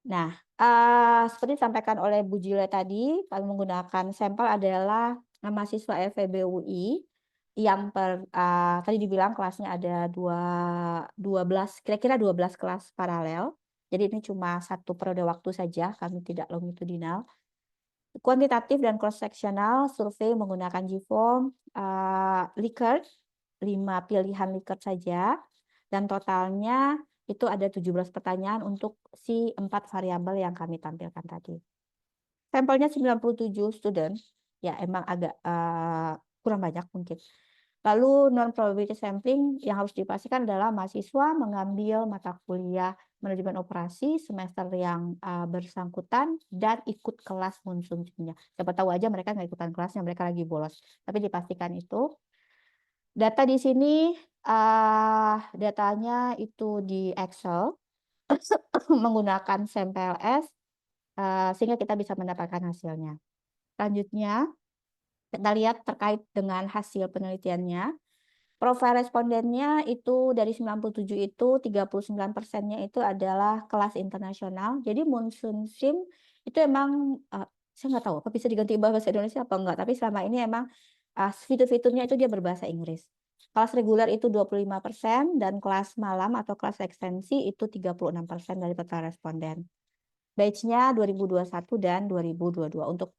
Nah, seperti disampaikan oleh Bu Jule tadi, kami menggunakan sampel adalah mahasiswa FEB UI yang tadi dibilang kelasnya ada 12, kira-kira 12 kelas paralel. Jadi ini cuma 1 periode waktu saja, kami tidak longitudinal. Kuantitatif dan cross-sectional survei menggunakan GFORM, Likert, 5 pilihan Likert saja, dan totalnya itu ada 17 pertanyaan untuk si 4 variabel yang kami tampilkan tadi. Sampelnya 97 student, ya emang agak kurang banyak mungkin. Lalu non-probability sampling yang harus dipastikan adalah mahasiswa mengambil mata kuliah manajemen operasi semester yang bersangkutan dan ikut kelas Monsoon Sim-nya. Siapa tahu aja mereka nggak ikutan kelasnya, mereka lagi bolos. Tapi dipastikan itu. Data di sini, datanya itu di Excel menggunakan SampleS, sehingga kita bisa mendapatkan hasilnya. Selanjutnya, kita lihat terkait dengan hasil penelitiannya. Profil respondennya itu dari 97 itu 39%-nya itu adalah kelas internasional. Jadi Monsoon Sim itu emang saya nggak tahu apa bisa diganti bahasa Indonesia apa enggak, tapi selama ini emang fitur-fiturnya itu dia berbahasa Inggris. Kelas reguler itu 25% dan kelas malam atau kelas ekstensi itu 36% dari total responden. Batch-nya 2021 dan 2022 untuk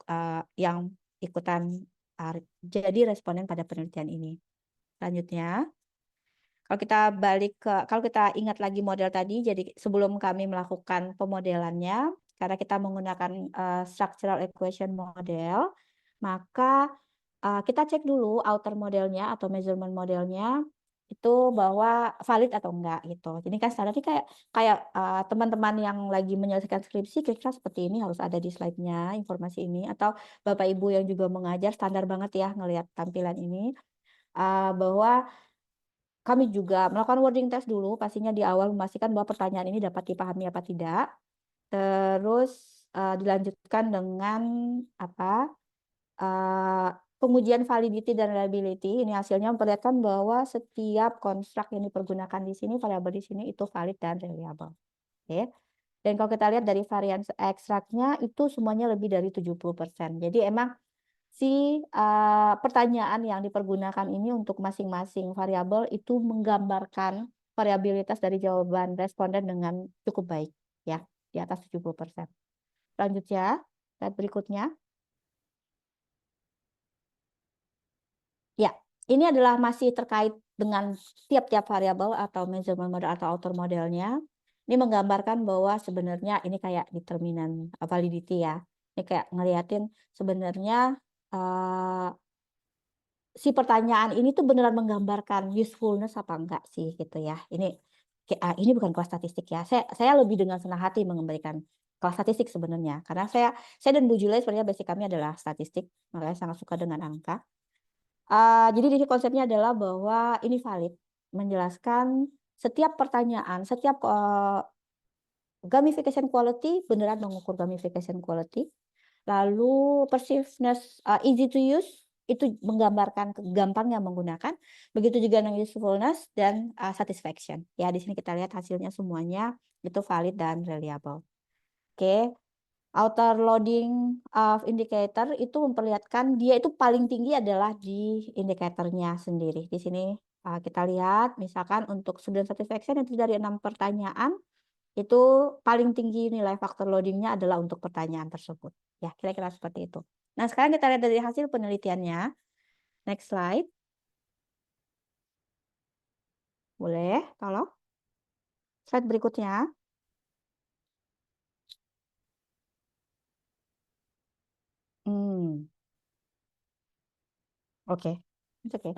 yang ikutan jadi responden pada penelitian ini. Selanjutnya, kalau kita ingat lagi model tadi, jadi sebelum kami melakukan pemodelannya, karena kita menggunakan structural equation model, maka kita cek dulu outer modelnya atau measurement modelnya, itu bahwa valid atau enggak gitu. Jadi kan standarnya kayak kayak teman-teman yang lagi menyelesaikan skripsi kira-kira seperti ini harus ada di slide-nya informasi ini, atau Bapak Ibu yang juga mengajar standar banget ya ngelihat tampilan ini, bahwa kami juga melakukan wording test dulu pastinya di awal memastikan bahwa pertanyaan ini dapat dipahami apa tidak. Terus dilanjutkan dengan apa? Pengujian validity dan reliability. Ini hasilnya memperlihatkan bahwa setiap konstruk yang dipergunakan di sini, variabel di sini itu valid dan reliable. Oke. Dan kalau kita lihat dari varian ekstraknya itu semuanya lebih dari 70%. Jadi emang si pertanyaan yang dipergunakan ini untuk masing-masing variabel itu menggambarkan variabilitas dari jawaban responden dengan cukup baik ya, di atas 70%. Selanjutnya, slide berikutnya. Ya, ini adalah masih terkait dengan tiap-tiap variabel atau measurement model atau outer modelnya. Ini menggambarkan bahwa sebenarnya ini kayak determinan validity ya. Ini kayak ngeliatin sebenarnya si pertanyaan ini tuh beneran menggambarkan usefulness apa enggak sih gitu ya. Ini bukan kelas statistik ya. Saya lebih dengan senang hati memberikan kelas statistik sebenarnya karena saya dan Bu Julia sebenarnya basic kami adalah statistik, makanya sangat suka dengan angka. Jadi di sini konsepnya adalah bahwa ini valid, menjelaskan setiap pertanyaan, setiap gamification quality beneran mengukur gamification quality. Lalu perceivedness, easy to use itu menggambarkan gampangnya menggunakan. Begitu juga dengan usefulness dan satisfaction. Ya di sini kita lihat hasilnya semuanya itu valid dan reliable. Oke. Outer loading of indicator itu memperlihatkan dia itu paling tinggi adalah di indikatornya sendiri. Di sini kita lihat misalkan untuk student satisfaction itu dari 6 pertanyaan itu paling tinggi nilai faktor loadingnya adalah untuk pertanyaan tersebut. Ya, kira-kira seperti itu. Nah, sekarang kita lihat dari hasil penelitiannya. Next slide. Boleh, tolong. Slide berikutnya. Oke. Oke.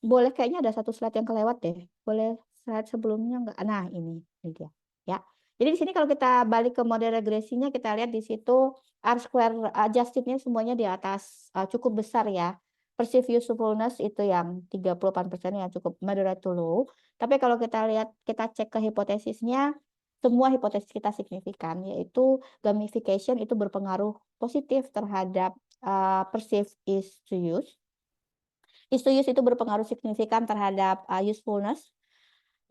Boleh kayaknya ada satu slide yang kelewat deh. Boleh slide sebelumnya enggak? Nah, ini dia. Ya. Jadi di sini kalau kita balik ke model regresinya kita lihat di situ R-square adjusted-nya semuanya di atas cukup besar ya. Perceived usefulness itu yang 38% yang cukup moderate to low. Tapi kalau kita lihat kita cek ke hipotesisnya semua hipotesis kita signifikan yaitu gamification itu berpengaruh positif terhadap perceived is to use. Is to use itu berpengaruh signifikan terhadap usefulness.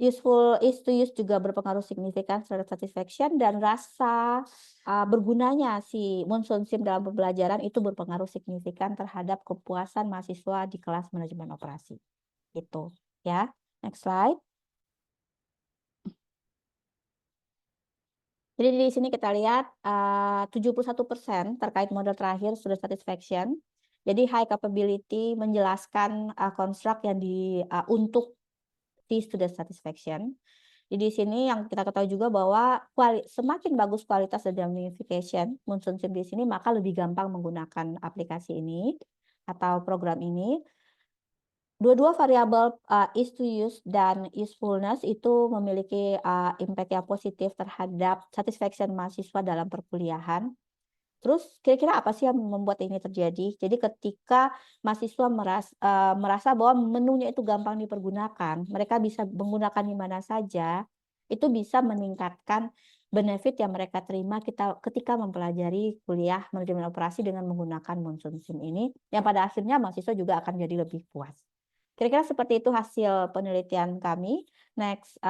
Useful is to use juga berpengaruh signifikan terhadap satisfaction dan rasa bergunanya si Monson Sim dalam pembelajaran itu berpengaruh signifikan terhadap kepuasan mahasiswa di kelas manajemen operasi. Gitu ya. Next slide. Jadi di sini kita lihat 71% terkait model terakhir student satisfaction. Jadi high capability menjelaskan konstruk yang untuk di student satisfaction. Jadi di sini yang kita ketahui juga bahwa semakin bagus kualitas dan gamification Monson Sim di sini maka lebih gampang menggunakan aplikasi ini atau program ini. Dua-dua variabel is to use dan usefulness itu memiliki impact yang positif terhadap satisfaction mahasiswa dalam perkuliahan. Terus kira-kira apa sih yang membuat ini terjadi? Jadi ketika mahasiswa merasa bahwa menunya itu gampang dipergunakan, mereka bisa menggunakan di mana saja, itu bisa meningkatkan benefit yang mereka terima ketika mempelajari kuliah manajemen operasi dengan menggunakan Monson Sim ini, yang pada akhirnya mahasiswa juga akan jadi lebih puas. Kira-kira seperti itu hasil penelitian kami. Next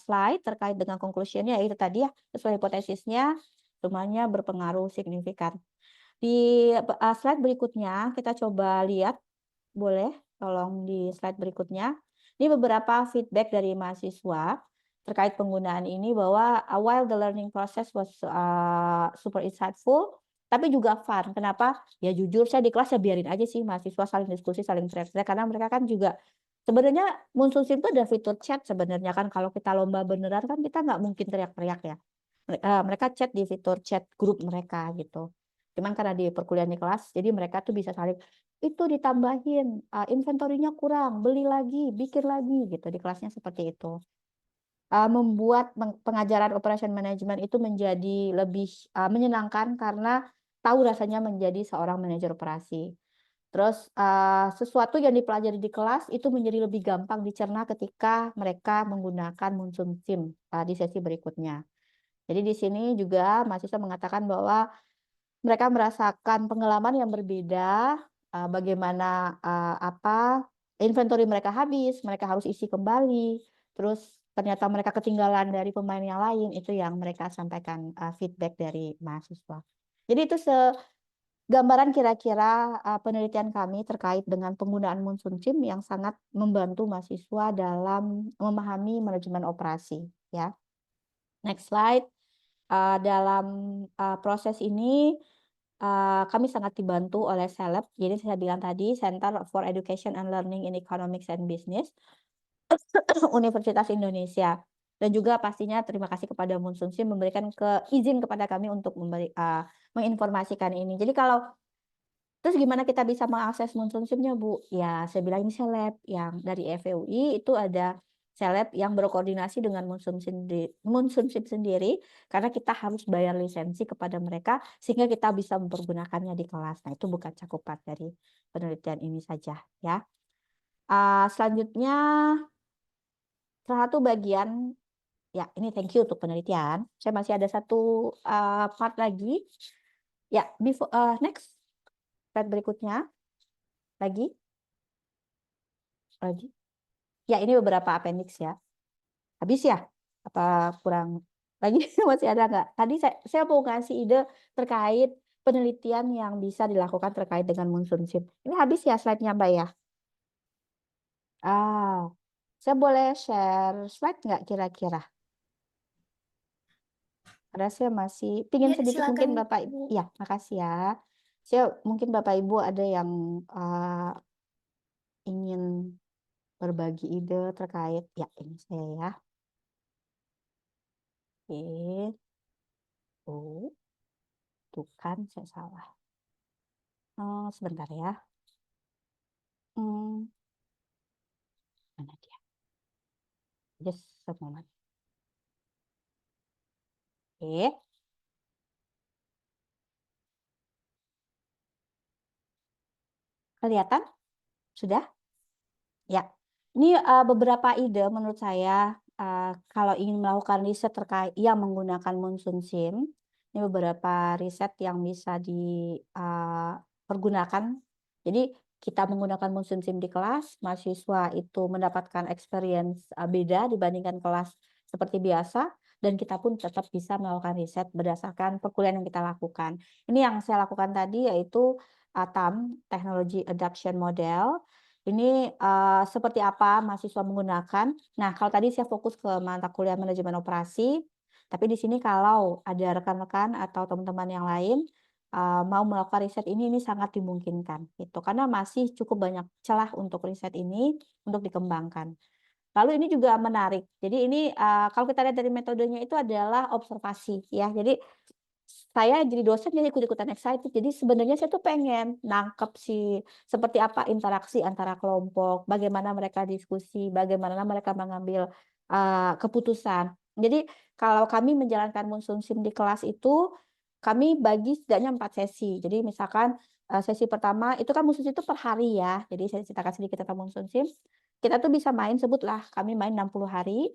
slide terkait dengan conclusion-nya, itu tadi ya, sesuai hipotesisnya, semuanya berpengaruh signifikan. Di slide berikutnya, kita coba lihat, boleh tolong di slide berikutnya. Ini beberapa feedback dari mahasiswa terkait penggunaan ini bahwa while the learning process was super insightful, tapi juga fun. Kenapa? Ya jujur saya di kelas ya biarin aja sih mahasiswa saling diskusi, saling teriak-teriak karena mereka kan juga sebenarnya Monson Sim itu ada fitur chat sebenarnya kan kalau kita lomba beneran kan kita nggak mungkin teriak-teriak ya. Mereka chat di fitur chat grup mereka gitu. Cuman karena di perkuliahan di kelas jadi mereka tuh bisa saling itu ditambahin, inventorinya kurang, beli lagi, bikin lagi gitu di kelasnya seperti itu. Membuat pengajaran operation management itu menjadi lebih menyenangkan karena tahu rasanya menjadi seorang manajer operasi. Terus sesuatu yang dipelajari di kelas itu menjadi lebih gampang dicerna ketika mereka menggunakan Munsun Sim di sesi berikutnya. Jadi di sini juga mahasiswa mengatakan bahwa mereka merasakan pengalaman yang berbeda, bagaimana inventory mereka habis, mereka harus isi kembali, terus ternyata mereka ketinggalan dari pemain yang lain, itu yang mereka sampaikan feedback dari mahasiswa. Jadi itu gambaran kira-kira penelitian kami terkait dengan penggunaan Munsun Sim yang sangat membantu mahasiswa dalam memahami manajemen operasi. Ya, next slide. Dalam proses ini kami sangat dibantu oleh CELEB. Jadi saya bilang tadi Center for Education and Learning in Economics and Business Universitas Indonesia. Dan juga pastinya terima kasih kepada Munsun Sim memberikan izin kepada kami untuk menginformasikan ini. Jadi terus gimana kita bisa mengakses Munsun Sim-nya, Bu? Ya, saya bilang ini CELEB yang dari FEUI itu ada CELEB yang berkoordinasi dengan Munsun Sim sendiri karena kita harus bayar lisensi kepada mereka sehingga kita bisa mempergunakannya di kelas. Nah, itu bukan cakupan dari penelitian ini saja ya. Selanjutnya salah satu bagian ya, ini thank you untuk penelitian. Saya masih ada satu part lagi. Ya, next slide berikutnya lagi. Ya, ini beberapa appendix ya. Habis ya? Apa kurang lagi? Masih ada nggak? Tadi saya mau ngasih ide terkait penelitian yang bisa dilakukan terkait dengan Munsun Sim. Ini habis ya slide-nya, Mbak ya? Saya boleh share slide nggak kira-kira? Karena saya masih pingin Ya, sedikit mungkin silakan. Bapak Ibu. Ya, makasih ya. Saya mungkin Bapak Ibu ada yang ingin berbagi ide terkait ya ini saya ya. Oke. Oh, tuh kan saya salah. Sebentar ya. Mana dia? Just a moment. Oke. Kelihatan? Sudah? Ya. Ini beberapa ide menurut saya kalau ingin melakukan riset terkait yang menggunakan Munsun Sim. Ini beberapa riset yang bisa dipergunakan. Jadi kita menggunakan Munsun Sim di kelas, mahasiswa itu mendapatkan experience beda dibandingkan kelas seperti biasa, dan kita pun tetap bisa melakukan riset berdasarkan perkuliahan yang kita lakukan. Ini yang saya lakukan tadi yaitu TAM, Technology Adoption Model. Ini seperti apa mahasiswa menggunakan. Nah, kalau tadi saya fokus ke mata kuliah manajemen operasi, tapi di sini kalau ada rekan-rekan atau teman-teman yang lain mau melakukan riset ini sangat dimungkinkan gitu. Karena masih cukup banyak celah untuk riset ini untuk dikembangkan. Lalu ini juga menarik. Jadi ini kalau kita lihat dari metodenya itu adalah observasi ya. Jadi saya jadi dosen jadi ikut-ikutan excited. Jadi sebenarnya saya tuh pengen nangkep sih seperti apa interaksi antara kelompok, bagaimana mereka diskusi, bagaimana mereka mengambil keputusan. Jadi kalau kami menjalankan Munsun Sim di kelas itu kami bagi setidaknya 4 sesi. Jadi misalkan sesi pertama itu kan Munsun Sim itu per hari ya. Jadi saya ceritakan sedikit tentang Munsun Sim. Kita tuh bisa main, sebutlah kami main 60 hari.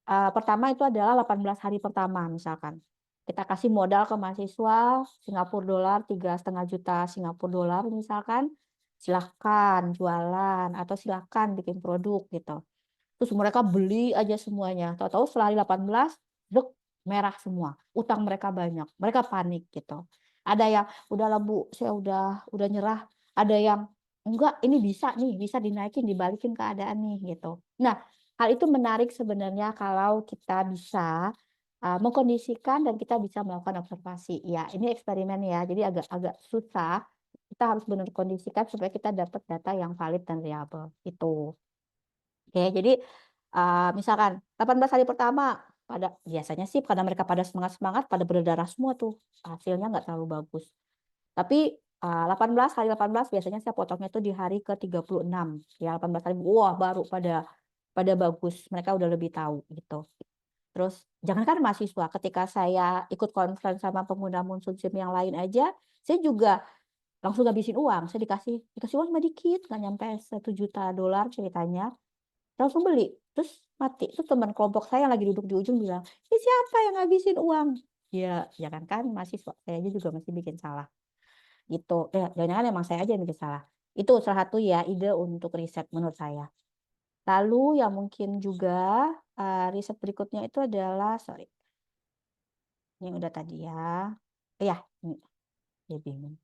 Pertama itu adalah 18 hari pertama misalkan. Kita kasih modal ke mahasiswa Singapura dolar 3,5 juta Singapura dolar misalkan, silahkan jualan atau silahkan bikin produk gitu. Terus mereka beli aja semuanya. Tahu-tahu setelah hari 18, merah semua. Utang mereka banyak. Mereka panik gitu. Ada yang udahlah Bu, saya udah nyerah. Ada yang enggak, ini bisa nih, bisa dinaikin, dibalikin keadaan nih gitu. Nah, hal itu menarik sebenarnya kalau kita bisa mengkondisikan dan kita bisa melakukan observasi. Ya, ini eksperimen ya, jadi agak susah. Kita harus benar kondisikan supaya kita dapat data yang valid dan reliable. Itu. Oke, jadi misalkan 18 hari pertama biasanya sih karena mereka pada semangat-semangat pada berdarah semua tuh. Hasilnya nggak terlalu bagus. Tapi 18 kali 18 biasanya saya potongnya itu di hari ke-36. Ya 18 kali, wah baru pada bagus, mereka udah lebih tahu gitu. Terus jangankan mahasiswa, ketika saya ikut conference sama pengguna Monsoon SIM yang lain aja, saya juga langsung ngabisin uang. Saya dikasih uang cuma dikit, nggak nyampe $1 juta ceritanya. Langsung beli, terus mati. Terus teman kelompok saya yang lagi duduk di ujung bilang, ini siapa yang ngabisin uang? Ya, jangankan mahasiswa, saya aja juga masih bikin salah. Gitu. Jangan-jangan emang saya aja yang bikin salah. Itu salah satu ya ide untuk riset menurut saya. Lalu yang mungkin juga riset berikutnya itu adalah, sorry, ini udah tadi ya. Iya, ini dia bingung.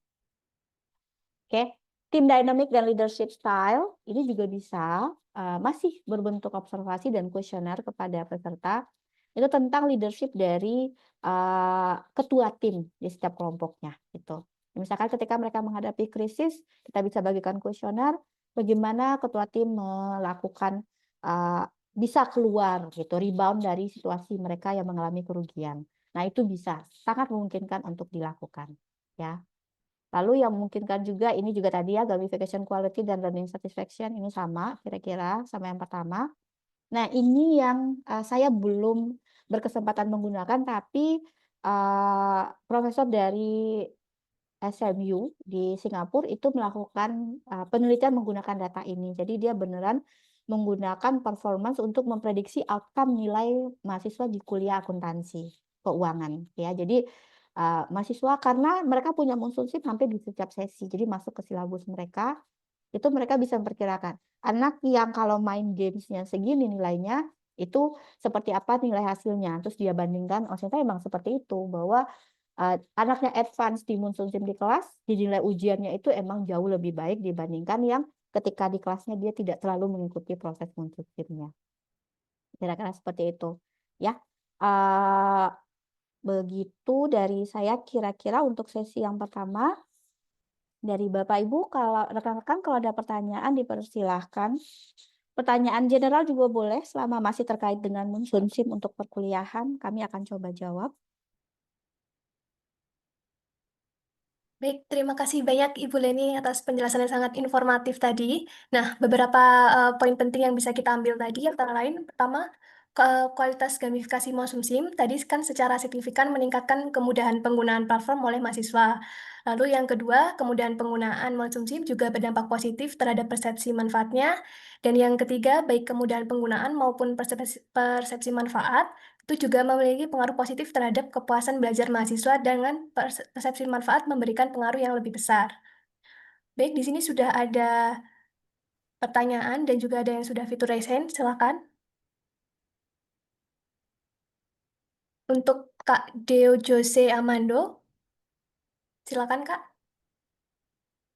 Oke, tim dynamic dan leadership style ini juga bisa masih berbentuk observasi dan kuesioner kepada peserta. Itu tentang leadership dari ketua tim di setiap kelompoknya gitu. Misalkan ketika mereka menghadapi krisis, kita bisa bagikan kuesioner bagaimana ketua tim melakukan bisa keluar gitu, rebound dari situasi mereka yang mengalami kerugian. Nah, itu bisa sangat memungkinkan untuk dilakukan ya. Lalu yang memungkinkan juga ini juga tadi ya gamification quality dan learning satisfaction ini sama kira-kira sama yang pertama. Nah, ini yang saya belum berkesempatan menggunakan, tapi profesor dari SMU di Singapura itu melakukan penelitian menggunakan data ini. Jadi dia beneran menggunakan performance untuk memprediksi outcome nilai mahasiswa di kuliah akuntansi keuangan ya. Jadi mahasiswa karena mereka punya Monsoon SIM hampir di setiap sesi. Jadi masuk ke silabus mereka, itu mereka bisa memperkirakan anak yang kalau main gamesnya segini nilainya itu seperti apa nilai hasilnya. Terus dia bandingkan, oh ternyata emang seperti itu bahwa anaknya advance di Monsoon SIM di kelas, di nilai ujiannya itu emang jauh lebih baik dibandingkan yang ketika di kelasnya dia tidak terlalu mengikuti proses Monsoon SIM-nya. Kira-kira seperti itu. Ya, begitu dari saya kira-kira untuk sesi yang pertama. Dari Bapak Ibu, kalau rekan-rekan kalau ada pertanyaan dipersilahkan. Pertanyaan general juga boleh selama masih terkait dengan Monsoon SIM untuk perkuliahan, kami akan coba jawab. Baik, terima kasih banyak Ibu Leni atas penjelasan yang sangat informatif tadi. Nah, beberapa poin penting yang bisa kita ambil tadi, antara lain, pertama, kualitas gamifikasi Monsoon SIM tadi kan secara signifikan meningkatkan kemudahan penggunaan platform oleh mahasiswa. Lalu yang kedua, kemudahan penggunaan Monsoon SIM juga berdampak positif terhadap persepsi manfaatnya. Dan yang ketiga, baik kemudahan penggunaan maupun persepsi manfaat itu juga memiliki pengaruh positif terhadap kepuasan belajar mahasiswa dengan persepsi manfaat memberikan pengaruh yang lebih besar. Baik, di sini sudah ada pertanyaan dan juga ada yang sudah fitur raise hand, silakan. Untuk Kak Deo Jose Amando, silakan Kak.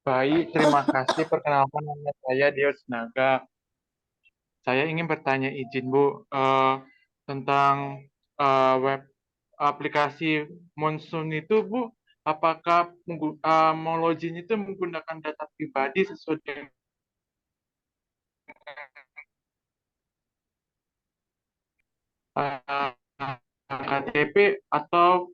Baik, terima kasih. Perkenalkan nama saya Dio Sinaga. Saya ingin bertanya izin Bu tentang web aplikasi Monsoon itu Bu, apakah mau-login itu menggunakan data pribadi sesuai dengan KTP atau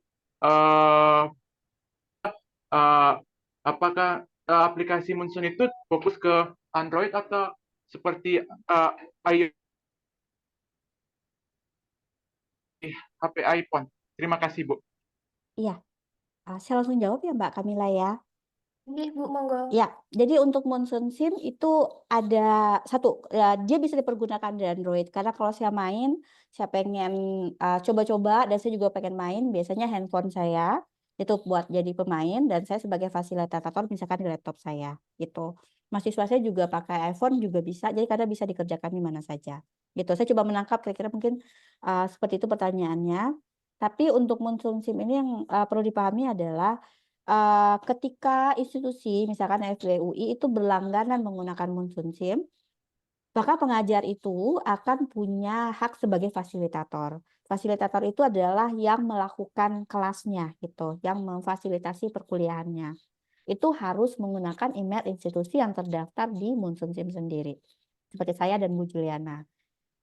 apakah aplikasi Monsoon itu fokus ke Android atau seperti iOS, HP iPhone? Terima kasih Bu. Iya, saya langsung jawab ya Mbak Kamila ya. Ini Bu, monggo. Ya, jadi untuk Monsoon SIM itu ada satu, ya, dia bisa dipergunakan di Android. Karena kalau saya main, saya pengen coba-coba dan saya juga pengen main, biasanya handphone saya itu buat jadi pemain dan saya sebagai fasilitator misalkan di laptop saya gitu. Mahasiswa saya juga pakai iPhone juga bisa, jadi karena bisa dikerjakan di mana saja. Gitu. Saya coba menangkap kira-kira mungkin seperti itu pertanyaannya. Tapi untuk Monsoon SIM ini yang perlu dipahami adalah ketika institusi misalkan FWUI itu berlangganan menggunakan Monsoon SIM, maka pengajar itu akan punya hak sebagai fasilitator. Fasilitator itu adalah yang melakukan kelasnya gitu, yang memfasilitasi perkuliahannya. Itu harus menggunakan email institusi yang terdaftar di Monsoon SIM sendiri. Seperti saya dan Bu Juliana.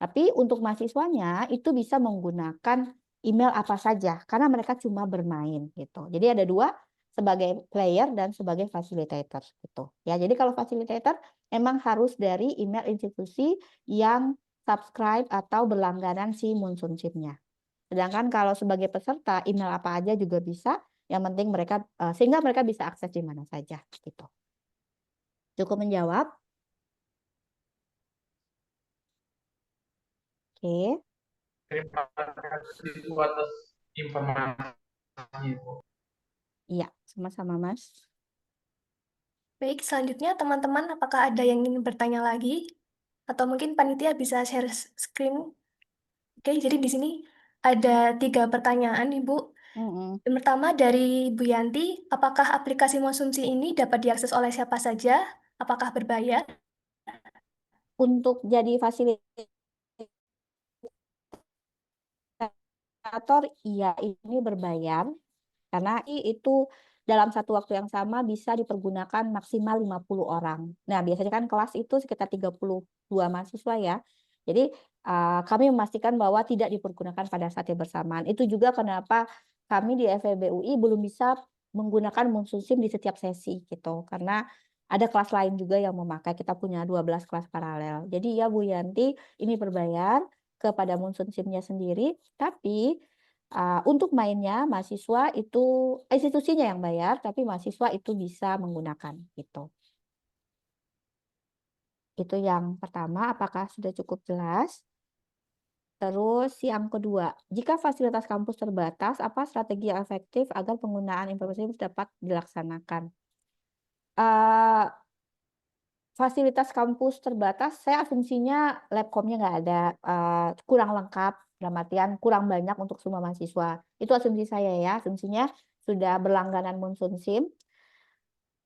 Tapi untuk mahasiswanya itu bisa menggunakan email apa saja karena mereka cuma bermain gitu. Jadi ada dua, sebagai player dan sebagai facilitator gitu. Ya, jadi kalau facilitator emang harus dari email institusi yang subscribe atau berlangganan si Moonsoonship-nya. Sedangkan kalau sebagai peserta email apa aja juga bisa, yang penting mereka sehingga mereka bisa akses di mana saja gitu. Cukup menjawab? Oke. Terima kasih Bu atas informasinya, Bu. Iya, sama-sama Mas. Baik, selanjutnya teman-teman apakah ada yang ingin bertanya lagi? Atau mungkin panitia bisa share screen? Oke, jadi di sini ada 3 pertanyaan, Ibu. Mm-mm. Yang pertama dari Bu Yanti, apakah aplikasi konsumsi ini dapat diakses oleh siapa saja? Apakah berbayar? Untuk jadi fasilitator, iya ini berbayar, karena itu dalam satu waktu yang sama bisa dipergunakan maksimal 50 orang. Nah, biasanya kan kelas itu sekitar 32 mahasiswa ya. Jadi kami memastikan bahwa tidak dipergunakan pada saat yang bersamaan. Itu juga kenapa kami di FEB UI belum bisa menggunakan Moonsoonship di setiap sesi gitu. Karena ada kelas lain juga yang memakai. Kita punya 12 kelas paralel. Jadi ya Bu Yanti, ini berbayar kepada Moonsoonship-nya sendiri, tapi untuk mainnya mahasiswa itu institusinya yang bayar, tapi mahasiswa itu bisa menggunakan gitu. Itu yang pertama, apakah sudah cukup jelas? Terus yang kedua, jika fasilitas kampus terbatas, apa strategi yang efektif agar penggunaan informasi dapat dilaksanakan? Fasilitas kampus terbatas, saya asumsinya labcomnya nggak ada, kurang lengkap, dalam artian kurang banyak untuk semua mahasiswa. Itu asumsi saya ya, asumsinya sudah berlangganan Moonsoonship.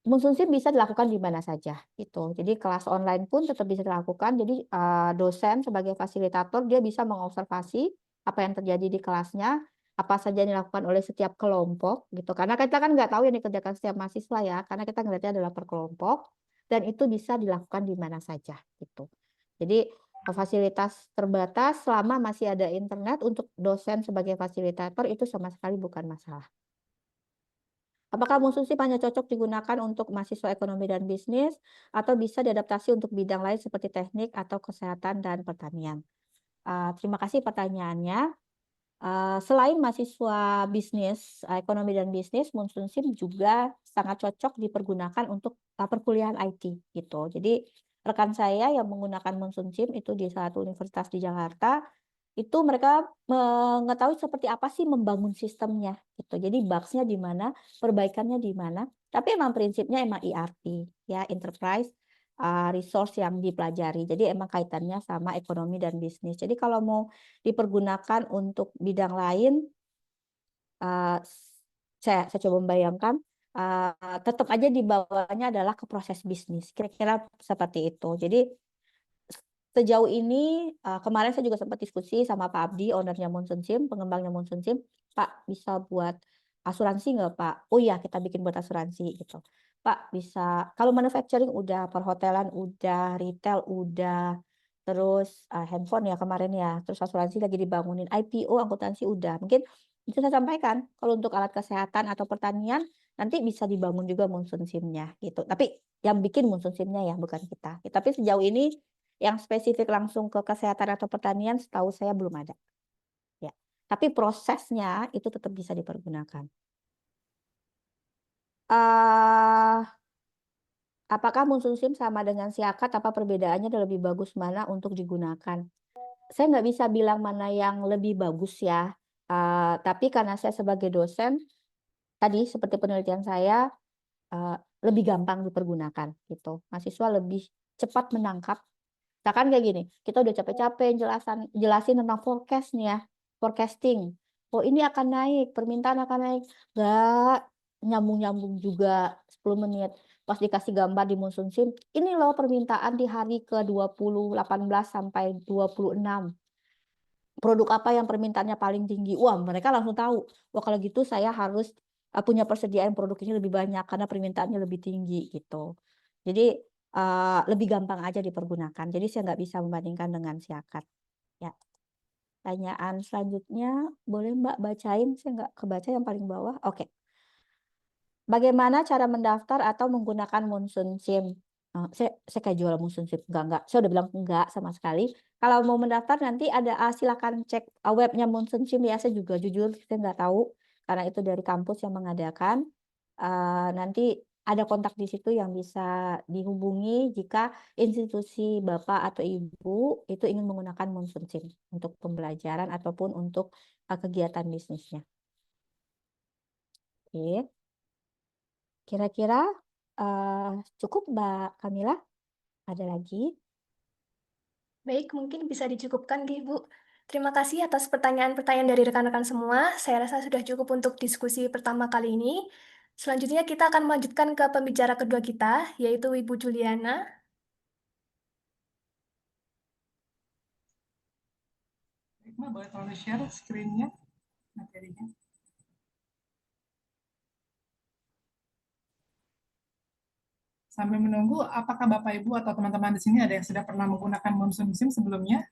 Moonsoonship bisa dilakukan di mana saja gitu. Jadi kelas online pun tetap bisa dilakukan. Jadi dosen sebagai fasilitator dia bisa mengobservasi apa yang terjadi di kelasnya, apa saja yang dilakukan oleh setiap kelompok gitu. Karena kita kan nggak tahu yang dikerjakan setiap mahasiswa ya, karena kita ngelihatnya adalah per kelompok dan itu bisa dilakukan di mana saja gitu. Jadi fasilitas terbatas selama masih ada internet untuk dosen sebagai fasilitator itu sama sekali bukan masalah. Apakah Moonsoonship hanya cocok digunakan untuk mahasiswa ekonomi dan bisnis atau bisa diadaptasi untuk bidang lain seperti teknik atau kesehatan dan pertanian? Terima kasih pertanyaannya. Selain mahasiswa bisnis, ekonomi dan bisnis, Moonsoonship juga sangat cocok dipergunakan untuk perkuliahan IT gitu. Jadi rekan saya yang menggunakan Moonsoonship itu di salah satu universitas di Jakarta, itu mereka mengetahui seperti apa sih membangun sistemnya gitu. Jadi bugs-nya di mana, perbaikannya di mana. Tapi emang prinsipnya emang ERP ya, enterprise resource yang dipelajari. Jadi emang kaitannya sama ekonomi dan bisnis. Jadi kalau mau dipergunakan untuk bidang lain, saya coba membayangkan tetap aja di bawahnya adalah ke proses bisnis. Kira-kira seperti itu. Jadi sejauh ini kemarin saya juga sempat diskusi sama Pak Abdi, ownernya Moonsoonship, pengembangnya Moonsoonship. Pak, bisa buat asuransi nggak Pak? Oh iya, kita bikin buat asuransi gitu. Pak, bisa, kalau manufacturing udah, perhotelan udah, retail udah, terus handphone ya kemarin ya, terus asuransi lagi dibangunin, IPO, akuntansi udah. Mungkin bisa saya sampaikan, kalau untuk alat kesehatan atau pertanian, nanti bisa dibangun juga Moonsoonship-nya gitu. Tapi yang bikin Moonsoonship-nya ya, bukan kita. Tapi sejauh ini yang spesifik langsung ke kesehatan atau pertanian setahu saya belum ada. Ya. Tapi prosesnya itu tetap bisa dipergunakan. Apakah Moonsoonship sama dengan Siakat? Apa perbedaannya dan lebih bagus mana untuk digunakan? Saya nggak bisa bilang mana yang lebih bagus ya. Tapi karena saya sebagai dosen, tadi seperti penelitian saya, lebih gampang dipergunakan gitu. Mahasiswa lebih cepat menangkap. Misalkan kayak gini, kita udah capek-capek jelasin tentang forecast nih ya, forecasting. Oh ini akan naik, permintaan akan naik. Nggak nyambung-nyambung juga 10 menit. Pas dikasih gambar di Moonsoonship, ini loh permintaan di hari ke-20, 18 sampai 26. Produk apa yang permintaannya paling tinggi? Wah, mereka langsung tahu. Wah, kalau gitu saya harus punya persediaan produk ini lebih banyak karena permintaannya lebih tinggi gitu. Jadi lebih gampang aja dipergunakan. Jadi saya nggak bisa membandingkan dengan Siakat. Ya. Pertanyaan selanjutnya, boleh Mbak bacain? Saya nggak kebaca yang paling bawah. Oke. bagaimana cara mendaftar atau menggunakan Monsoon SIM? Saya kayak jual Monsoon SIM, enggak. Saya udah bilang enggak sama sekali. Kalau mau mendaftar nanti ada silakan cek webnya Monsoon SIM ya. Saya juga jujur saya nggak tahu karena itu dari kampus yang mengadakan. Nanti ada kontak di situ yang bisa dihubungi jika institusi Bapak atau Ibu itu ingin menggunakan Monsoon SIM untuk pembelajaran ataupun untuk kegiatan bisnisnya. Oke. Kira-kira cukup Mbak Kamila? Ada lagi? Baik, mungkin bisa dicukupkan, Ibu. Terima kasih atas pertanyaan-pertanyaan dari rekan-rekan semua. Saya rasa sudah cukup untuk diskusi pertama kali ini. Selanjutnya kita akan melanjutkan ke pembicara kedua kita, yaitu Ibu Juliana. Mbak, boleh tolong share screen-nya, materinya. Sambil menunggu, apakah Bapak Ibu atau teman-teman di sini ada yang sudah pernah menggunakan Monsoon SIM sebelumnya?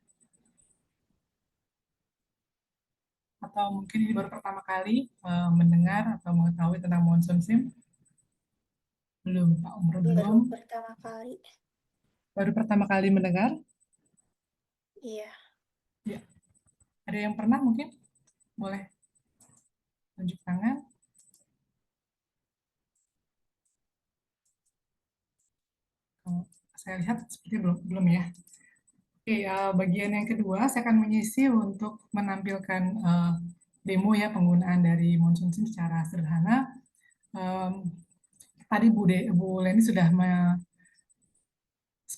Atau mungkin ini baru pertama kali mendengar atau mengetahui tentang Monsoon SIM? Belum, Pak Umro belum. Baru pertama kali. Baru pertama kali mendengar? Iya. Ya. Ada yang pernah mungkin? Boleh tunjuk tangan. Saya lihat seperti belum ya. Oke, bagian yang kedua saya akan mengisi untuk menampilkan demo ya penggunaan dari Monsoon SIM secara sederhana. Tadi Bu Leni sudah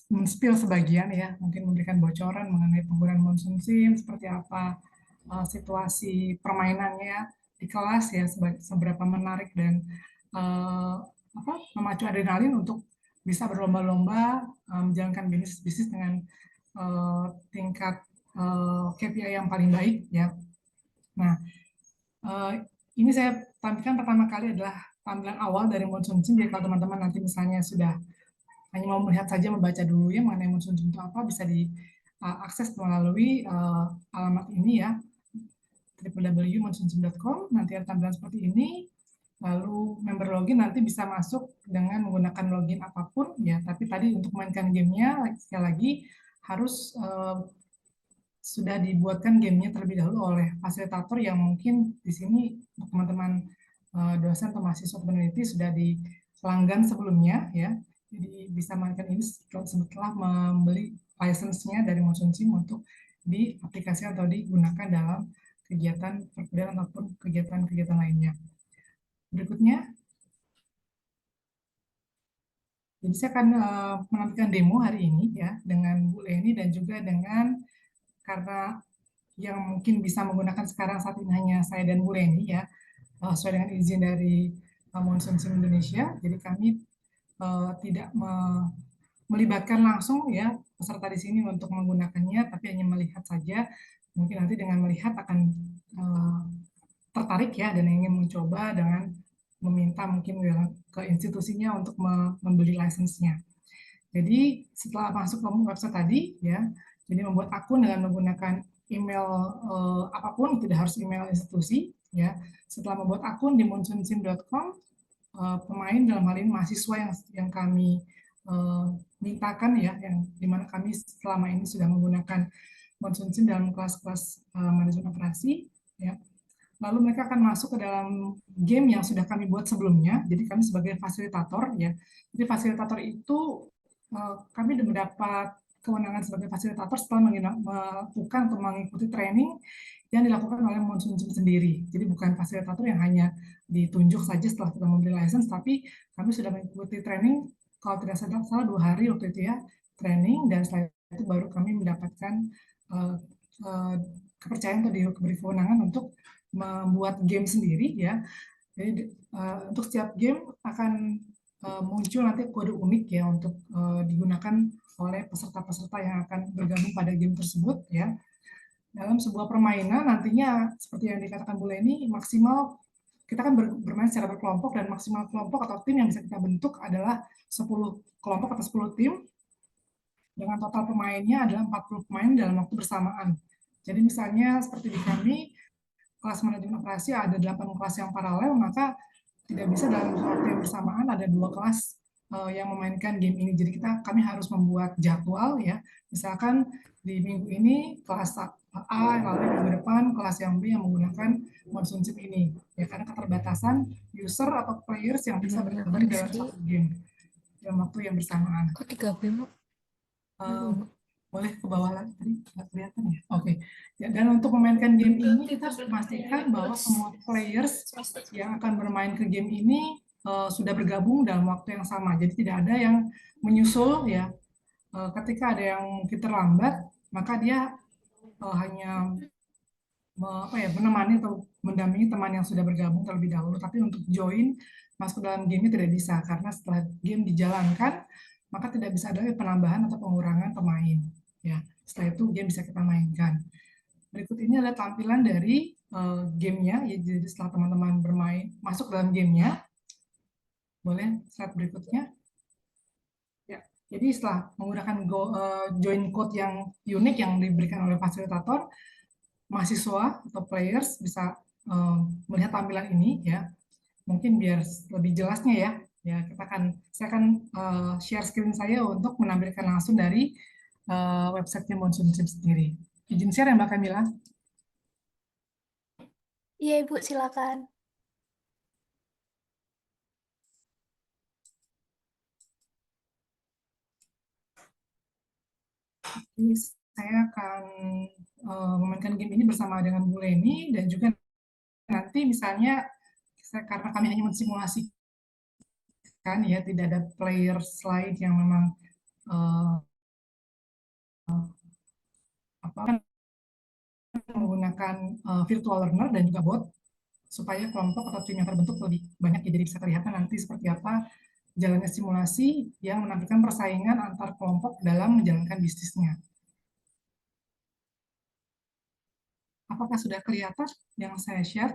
men-spill sebagian ya, mungkin memberikan bocoran mengenai penggunaan Monsoon SIM, seperti apa situasi permainannya di kelas ya, seberapa menarik dan memacu adrenalin untuk bisa berlomba-lomba menjalankan bisnis dengan tingkat KPI yang paling baik ya. Nah, ini saya tampilkan pertama kali adalah tampilan awal dari Monsoon SIM. Jadi kalau teman-teman nanti misalnya sudah hanya mau melihat saja, membaca dulu ya mengenai Monsoon SIM itu apa, bisa diakses melalui alamat ini ya, www.monsoonsim.com. Nanti ada tampilan seperti ini. Lalu member login nanti bisa masuk dengan menggunakan login apapun ya. Tapi tadi untuk mainkan gamenya sekali lagi harus sudah dibuatkan gamenya terlebih dahulu oleh fasilitator yang mungkin di sini teman-teman dosen atau mahasiswa peneliti sudah dipelanggan sebelumnya ya. Jadi bisa mainkan ini setelah membeli license-nya dari Monsoon SIM untuk diaplikasikan atau digunakan dalam kegiatan perkuliahan ataupun kegiatan-kegiatan lainnya. Berikutnya, jadi saya akan menampilkan demo hari ini ya dengan Bu Leni dan juga dengan, karena yang mungkin bisa menggunakan sekarang saat ini hanya saya dan Bu Leni ya, sesuai dengan izin dari Monsoon SIM Indonesia. Jadi kami tidak melibatkan langsung ya peserta di sini untuk menggunakannya, tapi hanya melihat saja. Mungkin nanti dengan melihat akan tertarik ya dan ingin mencoba dengan meminta mungkin ke institusinya untuk membeli license-nya. Jadi setelah masuk ke website tadi ya, jadi membuat akun dengan menggunakan email apapun, tidak harus email institusi ya. Setelah membuat akun di monsoonsim.com, pemain dalam hal ini mahasiswa yang kami mintakan ya, yang dimana kami selama ini sudah menggunakan Monsoon SIM dalam kelas-kelas manajemen operasi ya. Lalu mereka akan masuk ke dalam game yang sudah kami buat sebelumnya. Jadi kami sebagai fasilitator ya. Jadi fasilitator itu kami mendapat kewenangan sebagai fasilitator setelah melakukan atau mengikuti training yang dilakukan oleh Monsoon SIM sendiri. Jadi bukan fasilitator yang hanya ditunjuk saja setelah kita membeli license, tapi kami sudah mengikuti training, kalau tidak salah 2 hari waktu itu ya, training, dan setelah itu baru kami mendapatkan kepercayaan atau diberi kewenangan untuk membuat game sendiri ya. Jadi untuk setiap game akan muncul nanti kode unik ya untuk digunakan oleh peserta-peserta yang akan bergabung pada game tersebut ya. Dalam sebuah permainan nantinya seperti yang dikatakan Bu Leni, maksimal kita kan bermain secara berkelompok, dan maksimal kelompok atau tim yang bisa kita bentuk adalah 10 kelompok atau 10 tim dengan total pemainnya adalah 40 pemain dalam waktu bersamaan. Jadi misalnya seperti di kami kelas manajemen operasi ada 8 kelas yang paralel, maka tidak bisa dalam waktu yang bersamaan ada dua kelas yang memainkan game ini. Jadi kami harus membuat jadwal ya. Misalkan di minggu ini kelas A, lalu minggu depan kelas yang B yang menggunakan Monsoonship ini. Ya karena keterbatasan user atau players yang bisa bergabung dalam satu game dalam waktu yang bersamaan. Kok 3B, Mak? Boleh ke bawah lagi tadi nggak kelihatan ya. Oke. Ya, dan untuk memainkan game ini kita harus memastikan bahwa semua players yang akan bermain ke game ini sudah bergabung dalam waktu yang sama. Jadi tidak ada yang menyusul ya. Ketika ada yang mungkin terlambat, maka dia hanya menemani atau mendampingi teman yang sudah bergabung terlebih dahulu. Tapi untuk join masuk dalam game tidak bisa karena setelah game dijalankan maka tidak bisa ada penambahan atau pengurangan pemain. Ya, setelah itu game bisa kita mainkan. Berikut ini adalah tampilan dari gamenya. Ya, jadi setelah teman-teman bermain masuk dalam gamenya, boleh slide berikutnya. Ya, jadi setelah menggunakan join code yang unik yang diberikan oleh fasilitator, mahasiswa atau players bisa melihat tampilan ini ya. Mungkin biar lebih jelasnya ya. Ya, saya akan share screen saya untuk menampilkan langsung dari website Monsoonship sendiri. Izin share ya Mbak Kamila? Iya, Ibu, silakan. Jadi saya akan memainkan game ini bersama dengan Bu Leni dan juga nanti misalnya karena kami hanya mensimulasikan ya tidak ada player slide yang memang menggunakan virtual learner dan juga bot supaya kelompok atau tim yang terbentuk lebih banyak ya, jadi bisa kelihatan nanti seperti apa jalannya simulasi yang menampilkan persaingan antar kelompok dalam menjalankan bisnisnya. Apakah sudah kelihatan yang saya share?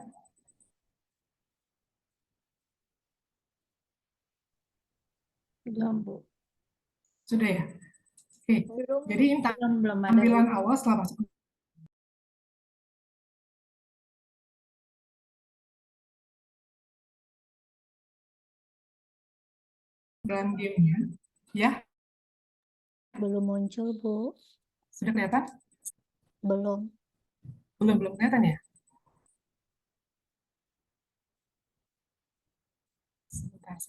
Belum, Bu. Sudah ya? Oke, jadi ini Belum ada. tampilan awal setelah masuk dalam gamenya, ya? Belum muncul, Bu. Sudah kelihatan? Belum. Belum kelihatan ya? Sebentar,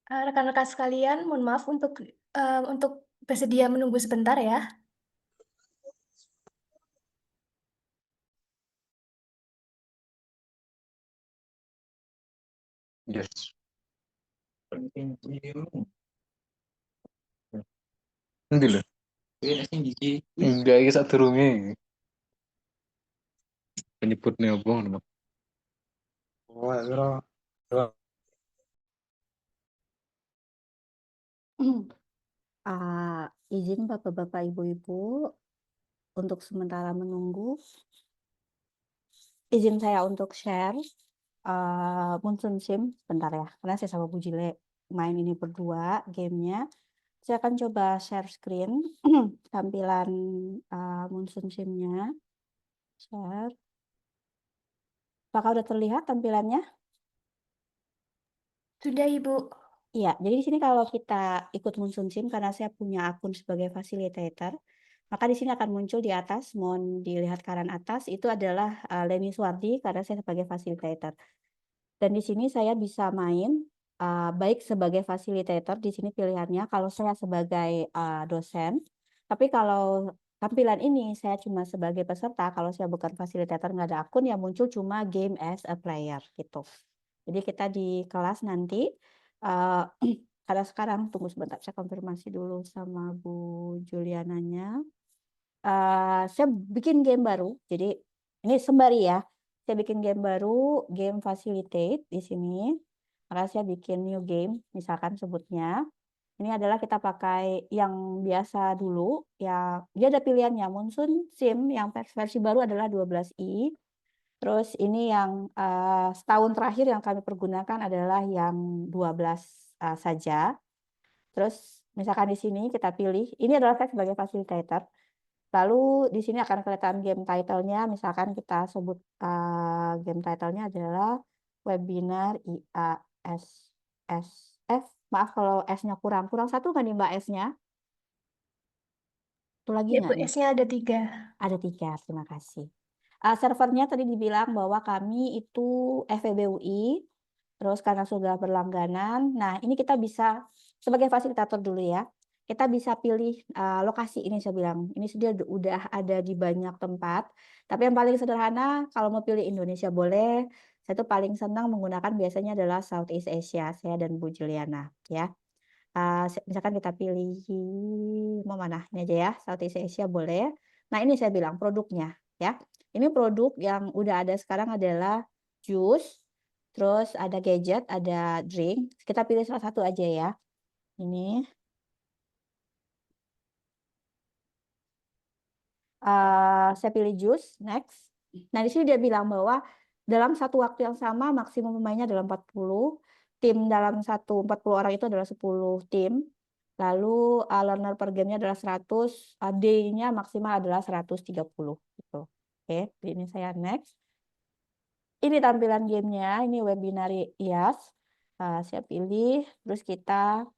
Rekan-rekan sekalian, mohon maaf untuk bersedia menunggu sebentar ya. Yes. Nanti loh. Enggak, ini saat turunnya. Penyebutnya apa? Oh, Izin Bapak-Bapak, Ibu-Ibu, untuk sementara menunggu, izin saya untuk share Monsoon Sim, bentar ya, karena saya sama Bu Jile main ini berdua gamenya. Saya akan coba share screen tampilan Monsoon Sim-nya. Share. Apakah udah terlihat tampilannya? Sudah, Ibu. Iya, jadi di sini kalau kita ikut Monsoon Sim, karena saya punya akun sebagai facilitator, maka di sini akan muncul di atas, mohon dilihat kanan atas, itu adalah Leni Suwardi, karena saya sebagai facilitator. Dan di sini saya bisa main, baik sebagai facilitator, di sini pilihannya, kalau saya sebagai dosen, tapi kalau tampilan ini saya cuma sebagai peserta, kalau saya bukan facilitator, nggak ada akun, ya muncul cuma game as a player, gitu. Jadi kita di kelas nanti, karena sekarang tunggu sebentar, saya konfirmasi dulu sama Bu Juliananya. Saya bikin game baru, jadi ini sembari ya, saya bikin game baru, game facilitate di sini. Maka saya bikin new game, misalkan sebutnya. Ini adalah kita pakai yang biasa dulu, ya dia ada pilihannya, Monsoon Sim yang versi baru adalah 12i. Terus ini yang setahun terakhir yang kami pergunakan adalah yang 12 saja. Terus misalkan di sini kita pilih, ini adalah saya sebagai facilitator. Lalu di sini akan kelihatan game title-nya, misalkan kita sebut game title-nya adalah webinar IASSF. Maaf kalau S-nya kurang satu kan nih Mbak S-nya? Itu lagi Ya, Bu, nggak nih? S-nya ada 3. Ada 3, terima kasih. Servernya tadi dibilang bahwa kami itu FEB UI, terus karena sudah berlangganan, nah ini kita bisa, sebagai fasilitator dulu ya, kita bisa pilih lokasi, ini saya bilang, ini sudah udah ada di banyak tempat, tapi yang paling sederhana, kalau mau pilih Indonesia boleh, saya tuh paling senang menggunakan biasanya adalah Southeast Asia, saya dan Bu Juliana, ya. Misalkan kita pilih, mau mana, ini aja ya, Southeast Asia boleh. Nah ini saya bilang produknya, ya. Ini produk yang udah ada sekarang adalah jus, terus ada gadget, ada drink. Kita pilih salah satu aja ya. Ini. Saya pilih jus, next. Nah di sini dia bilang bahwa dalam satu waktu yang sama maksimum pemainnya adalah 40. Tim dalam 40 orang itu adalah 10 tim. Lalu learner per gamenya adalah 100, day-nya maksimal adalah 130 gitu. Oke, ini saya next. Ini tampilan gamenya, ini webinar IAS. Saya pilih, terus kita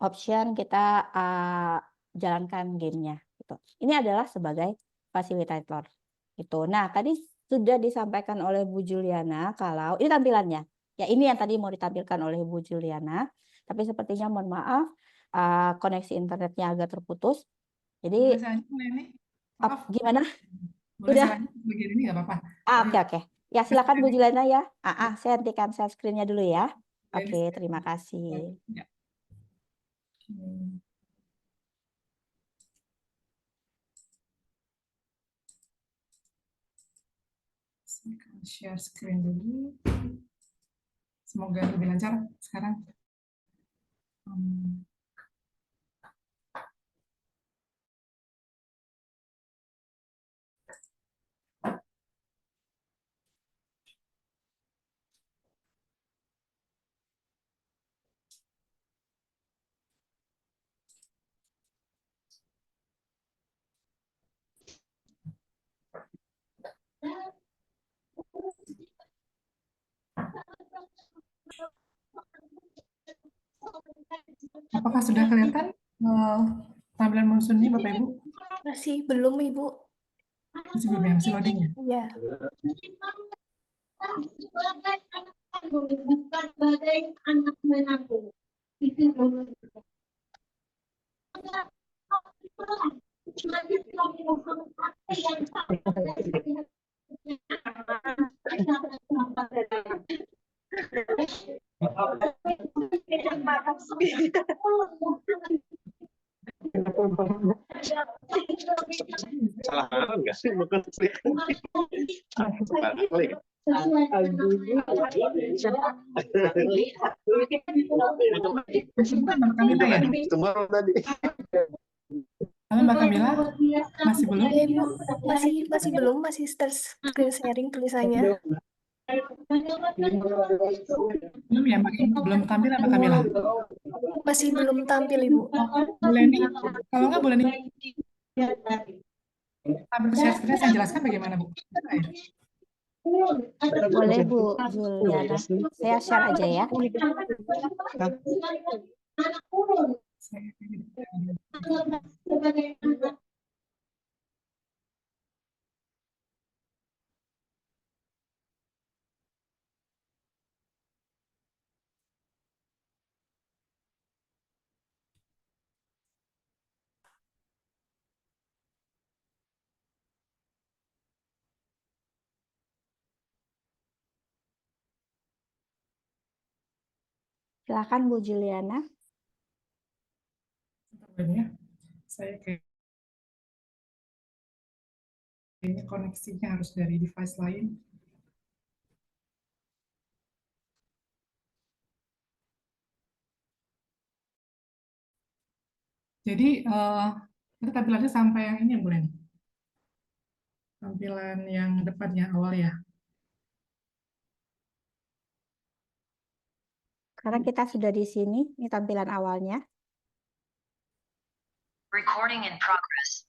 option kita jalankan gamenya. Gitu. Ini adalah sebagai fasilitator. Gitu. Nah, tadi sudah disampaikan oleh Bu Juliana kalau ini tampilannya. Ya, ini yang tadi mau ditampilkan oleh Bu Juliana. Tapi sepertinya mohon maaf, koneksi internetnya agak terputus. Jadi, Boleh saya lanjut, ini? Maaf. Gimana? Boleh Udah? saya lanjut bagian ini nggak apa-apa? Oke. Ya, silakan Bu Juliana ya. Saya hentikan share screen-nya dulu ya. Oke, terima kasih. Ya. Saya akan share screen dulu. Semoga lebih lancar sekarang. Apakah sudah kelihatan tampilan Monsoon ini, Bapak Ibu? Masih belum, Ibu. Masih belum ya, masih loading ya? Iya. Salah nggak sih? Mbak Kamila ya? Halo Mbak Kamila, masih belum? Ibu, masih belum, masih start screen sharing tulisannya. Belum ya, Mbak? Belum tampil Mbak Kamila? Masih belum tampil, Ibu. Boleh nih? Kalau nggak boleh nih? Tampil share screen saya jelaskan bagaimana Bu? Boleh Bu Juliana. Saya share aja ya. Silakan Bu Juliana. Ya. Saya kayaknya koneksinya harus dari device lain. Jadi kita tampilannya sampai yang ini ya, boleh nih? Tampilan yang depannya awal ya. Sekarang kita sudah di sini, ini tampilan awalnya. Recording in progress.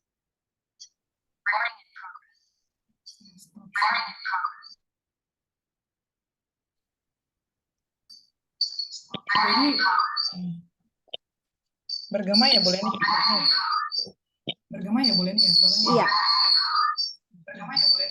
Jadi bergema ya boleh nih? Bergema ya boleh nih ya suaranya? Iya. Bergema ya boleh.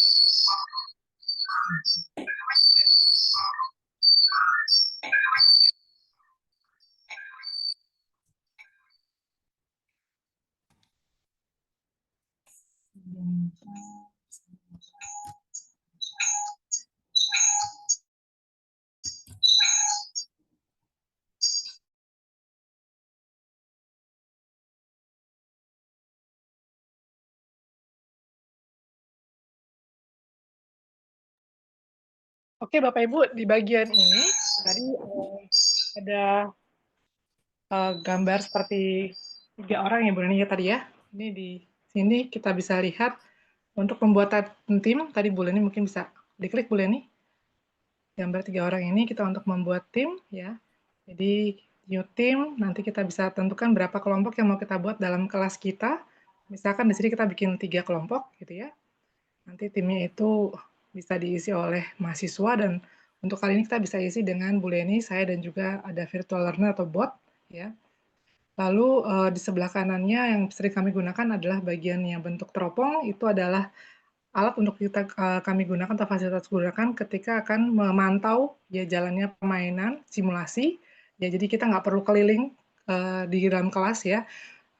Oke, Bapak Ibu, di bagian ini tadi ada gambar seperti 3 orang ya Bu Neni ya tadi ya. Ini di sini kita bisa lihat untuk pembuatan tim, tadi Bu Leni mungkin bisa diklik Bu Leni. Gambar 3 orang ini kita untuk membuat tim ya. Jadi new team, nanti kita bisa tentukan berapa kelompok yang mau kita buat dalam kelas kita. Misalkan di sini kita bikin 3 kelompok gitu ya. Nanti timnya itu bisa diisi oleh mahasiswa dan untuk kali ini kita bisa isi dengan Bu Leni, saya dan juga ada virtual learner atau bot ya. Lalu di sebelah kanannya yang sering kami gunakan adalah bagian yang bentuk teropong, itu adalah alat untuk kami gunakan atau fasilitas gunakan ketika akan memantau ya jalannya permainan simulasi. Ya jadi kita nggak perlu keliling di dalam kelas ya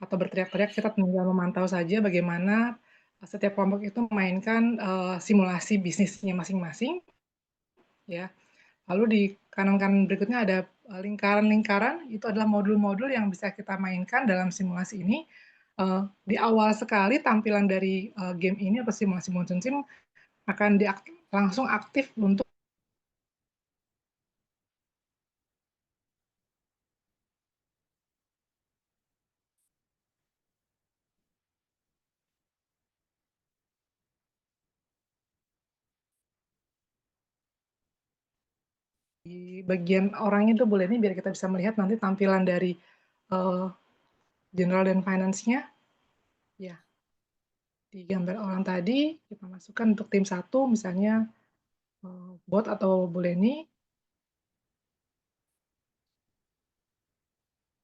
atau berteriak-teriak, kita tinggal memantau saja bagaimana setiap kelompok itu memainkan simulasi bisnisnya masing-masing ya. Lalu di kanan-kanan berikutnya ada lingkaran-lingkaran, itu adalah modul-modul yang bisa kita mainkan dalam simulasi ini. Di awal sekali tampilan dari game ini atau simulasi motion sim akan langsung aktif untuk di bagian orangnya itu boleh nih biar kita bisa melihat nanti tampilan dari general dan finance-nya. Ya. Di gambar orang tadi kita masukkan untuk tim 1 misalnya bot atau Bu Leni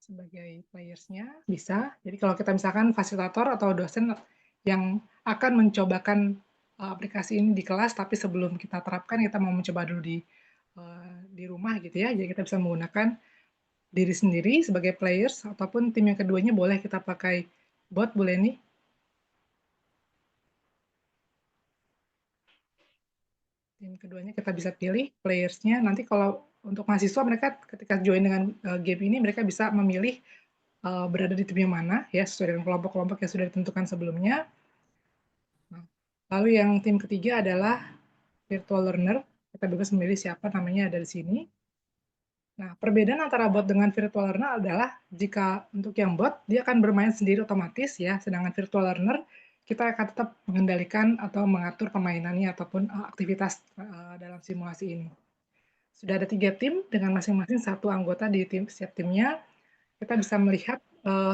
sebagai players-nya bisa. Jadi kalau kita misalkan fasilitator atau dosen yang akan mencobakan aplikasi ini di kelas, tapi sebelum kita terapkan kita mau mencoba dulu di rumah gitu ya. Jadi kita bisa menggunakan diri sendiri sebagai players ataupun tim yang keduanya boleh kita pakai bot, Bu Leni. Tim keduanya kita bisa pilih players-nya. Nanti kalau untuk mahasiswa mereka ketika join dengan game ini mereka bisa memilih berada di tim yang mana ya sesuai dengan kelompok-kelompok yang sudah ditentukan sebelumnya. Lalu yang tim ketiga adalah virtual learner. Kita bebas memilih siapa namanya ada di sini. Nah, perbedaan antara bot dengan virtual learner adalah jika untuk yang bot, dia akan bermain sendiri otomatis ya, sedangkan virtual learner kita akan tetap mengendalikan atau mengatur permainannya ataupun aktivitas dalam simulasi ini. Sudah ada 3 tim dengan masing-masing 1 anggota di setiap timnya. Kita bisa melihat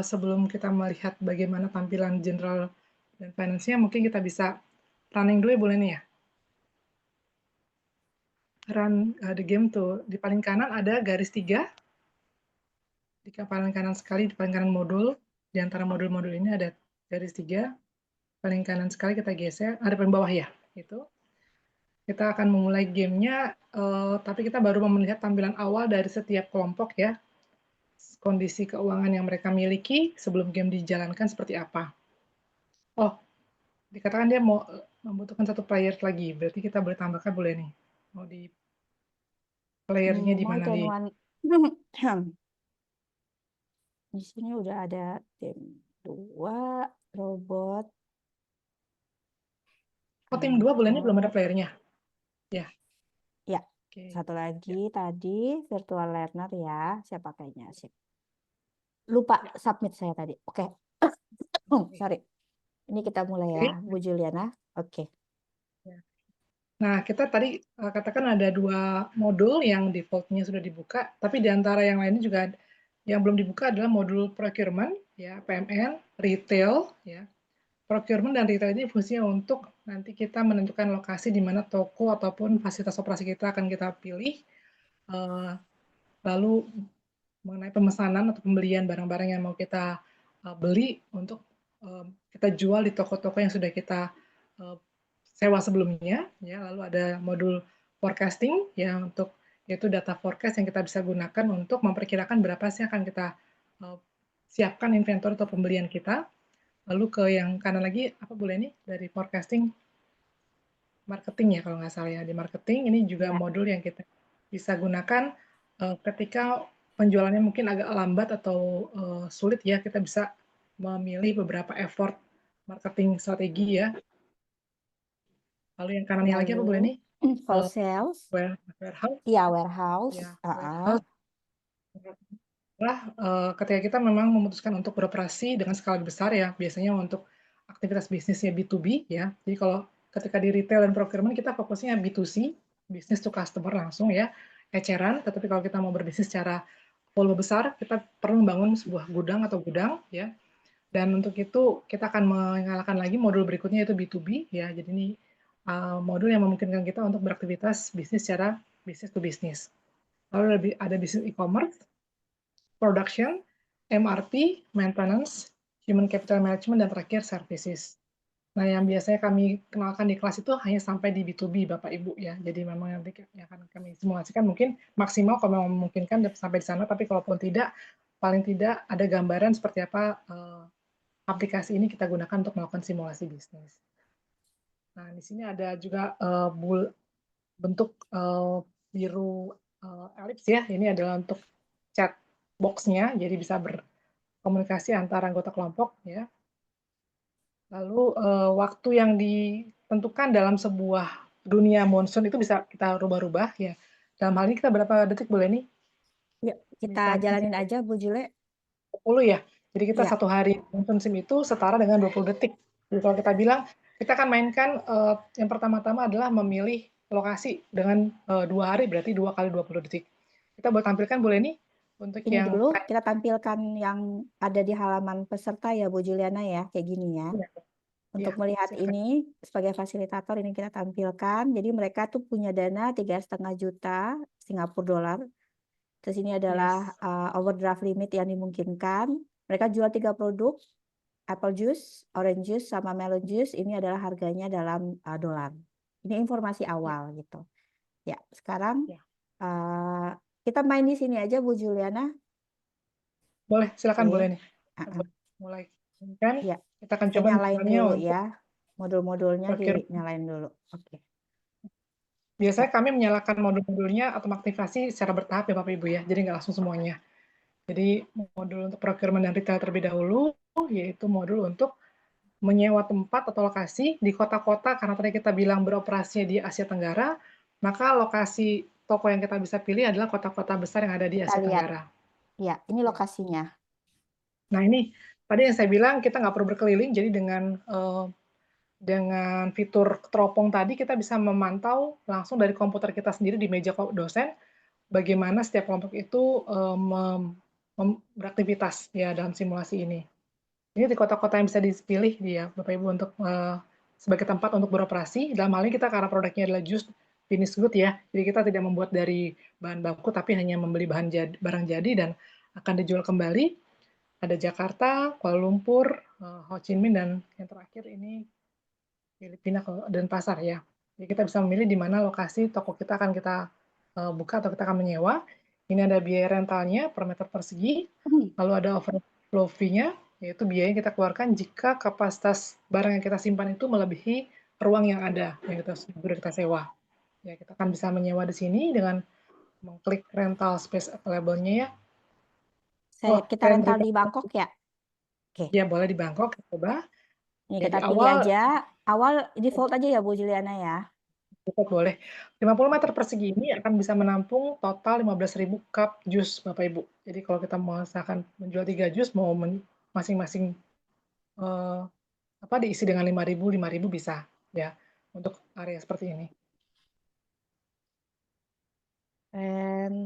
sebelum kita melihat bagaimana tampilan general dan finance-nya, mungkin kita bisa running dulu ya, boleh nih ya? Run the game tuh. Di paling kanan ada garis 3. Di paling kanan sekali, di paling kanan modul. Di antara modul-modul ini ada garis 3. Paling kanan sekali kita geser, ada paling bawah ya. Itu. Kita akan memulai gamenya, tapi kita baru melihat tampilan awal dari setiap kelompok ya. Kondisi keuangan yang mereka miliki sebelum game dijalankan seperti apa. Oh, dikatakan dia mau membutuhkan 1 player lagi, berarti kita boleh tambahkan, boleh nih. Mau di playernya di More mana than di? one. Di sini udah ada tim 2 robot. Oh, tim 2 boleh nih, belum ada playernya. Ya. Ya, Oke. satu lagi tadi virtual learner ya, saya pakainya sip. Lupa submit saya tadi. Oke. Sorry. Ini kita mulai ya, Bu Juliana. Oke. Nah, kita tadi katakan ada 2 modul yang default-nya sudah dibuka, tapi di antara yang lainnya juga yang belum dibuka adalah modul procurement, ya, PMN, retail, ya. Procurement dan retail ini fungsinya untuk nanti kita menentukan lokasi di mana toko ataupun fasilitas operasi kita akan kita pilih, lalu mengenai pemesanan atau pembelian barang-barang yang mau kita beli untuk kita jual di toko-toko yang sudah kita sewa sebelumnya, ya. Lalu ada modul forecasting ya, untuk yaitu data forecast yang kita bisa gunakan untuk memperkirakan berapa sih akan kita siapkan inventory atau pembelian kita. Lalu ke yang kanan lagi, apa boleh nih dari forecasting, marketing ya kalau nggak salah ya. Di marketing ini juga modul yang kita bisa gunakan ketika penjualannya mungkin agak lambat atau sulit ya, kita bisa memilih beberapa effort marketing strategi ya. Lalu yang kanannya lagi apa boleh nih? Wholesales. Warehouse. Iya, warehouse. Ya, warehouse. Ketika kita memang memutuskan untuk beroperasi dengan skala besar ya, biasanya untuk aktivitas bisnisnya B2B ya. Jadi kalau ketika di retail dan procurement kita fokusnya B2C, business to customer langsung ya, eceran. Tetapi kalau kita mau berbisnis secara volume besar, kita perlu membangun sebuah gudang atau gudang ya. Dan untuk itu kita akan menyalakan lagi modul berikutnya yaitu B2B ya. Jadi ini modul yang memungkinkan kita untuk beraktivitas bisnis secara bisnis to bisnis. Lalu ada bisnis e-commerce, production, MRP, maintenance, human capital management, dan terakhir services. Nah, yang biasanya kami kenalkan di kelas itu hanya sampai di B2B, Bapak Ibu ya. Jadi memang nanti yang akan kami simulasikan mungkin maksimal kalau memungkinkan sampai di sana, tapi kalaupun tidak, paling tidak ada gambaran seperti apa aplikasi ini kita gunakan untuk melakukan simulasi bisnis. Nah, di sini ada juga bentuk biru elips ya. Ini adalah untuk chat box-nya, jadi bisa berkomunikasi antara anggota kelompok ya. Lalu waktu yang ditentukan dalam sebuah dunia monsoon itu bisa kita rubah-rubah ya. Dalam hal ini kita berapa detik boleh nih? Yuk, kita jalanin aja Bu Jule. 10 ya. Jadi kita 1 hari monsoon sim itu setara dengan 20 detik. Jadi kalau kita bilang kita akan mainkan yang pertama-tama adalah memilih lokasi dengan 2 hari berarti 2 kali 20 detik. Kita boleh tampilkan boleh nih untuk ini yang dulu kita tampilkan yang ada di halaman peserta ya Bu Juliana ya, kayak gini ya. Untuk melihat ini sebagai fasilitator ini kita tampilkan. Jadi mereka tuh punya dana 3,5 juta Singapura dolar. Terus ini adalah overdraft limit yang dimungkinkan. Mereka jual 3 produk, apple juice, orange juice, sama melon juice. Ini adalah harganya dalam dolar. Ini informasi awal gitu. Ya, sekarang kita main di sini aja Bu Juliana. Boleh, silakan boleh nih. Mulai kan? Ya, kita akan coba nyalain dulu ya. Modul-modulnya dinyalain dulu. Oke. Biasanya kami menyalakan modul-modulnya atau aktivasi secara bertahap ya Bapak Ibu ya. Jadi nggak langsung semuanya. Jadi modul untuk procurement dan retail terlebih dahulu, yaitu modul untuk menyewa tempat atau lokasi di kota-kota, karena tadi kita bilang beroperasinya di Asia Tenggara, maka lokasi toko yang kita bisa pilih adalah kota-kota besar yang ada di Kita Asia lihat. Tenggara. Ya, ini lokasinya. Nah ini tadi yang saya bilang kita nggak perlu berkeliling, jadi dengan fitur teropong tadi kita bisa memantau langsung dari komputer kita sendiri di meja dosen bagaimana setiap kelompok itu beraktivitas ya dalam simulasi ini. Ini di kota-kota yang bisa dipilih dia Bapak Ibu untuk sebagai tempat untuk beroperasi. Dalam hal ini kita karena produknya adalah just finished good ya, jadi kita tidak membuat dari bahan baku tapi hanya membeli barang jadi dan akan dijual kembali. Ada Jakarta, Kuala Lumpur, Ho Chi Minh, dan yang terakhir ini Filipina dan pasar ya. Jadi kita bisa memilih di mana lokasi toko kita akan kita buka atau kita akan menyewa. Ini ada biaya rentalnya per meter persegi, lalu ada overflow fee-nya, yaitu biaya yang kita keluarkan jika kapasitas barang yang kita simpan itu melebihi ruang yang ada yang sudah kita sewa. Ya, kita akan bisa menyewa di sini dengan mengklik rental space available-nya ya. Kita rental di Bangkok ya? Oke. Ya, boleh di Bangkok, coba. Ini Ya, kita di pilih awal, aja. Awal default aja ya Bu Juliana ya. cukup boleh. 50 meter persegi ini akan bisa menampung total 15.000 cup jus Bapak Ibu. Jadi kalau kita mau misalkan menjual 3 jus, mau masing-masing diisi dengan 5.000 bisa ya untuk area seperti ini.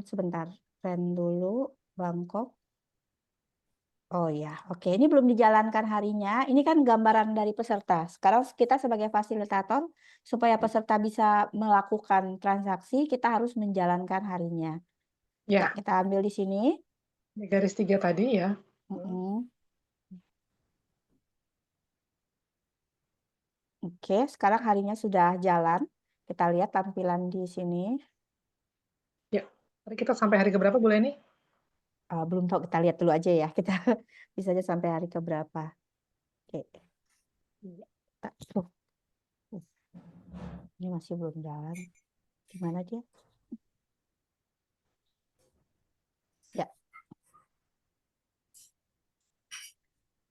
Sebentar, dulu Bangkok. Oh ya, oke. Ini belum dijalankan harinya. Ini kan gambaran dari peserta. Sekarang kita sebagai fasilitator, supaya peserta bisa melakukan transaksi, kita harus menjalankan harinya. Ya, kita ambil di sini. Di garis 3 tadi ya. Oke, sekarang harinya sudah jalan. Kita lihat tampilan di sini. Ya, tadi kita sampai hari keberapa Bu Leni? Belum tahu, kita lihat dulu aja ya. Kita bisa aja sampai hari keberapa. Oke. Ini masih belum jalan. Gimana dia? Ya.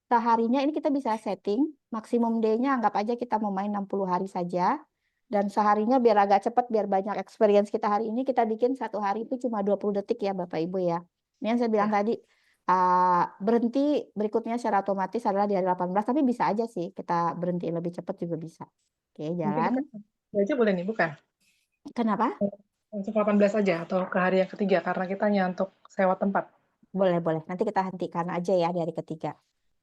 Seharinya ini kita bisa setting. Maksimum day-nya anggap aja kita mau main 60 hari saja. Dan seharinya biar agak cepat, biar banyak experience kita hari ini, kita bikin satu hari itu cuma 20 detik ya Bapak Ibu ya. Ini yang saya bilang tadi, berhenti berikutnya secara otomatis adalah di hari 18, tapi bisa aja sih kita berhenti lebih cepat juga bisa. Oke, jalan. Aja boleh nih, bukan? Kenapa? Langsung 18 aja atau ke hari yang ketiga karena kita nyantuk sewa tempat. Boleh. Nanti kita hentikan aja ya di hari ketiga.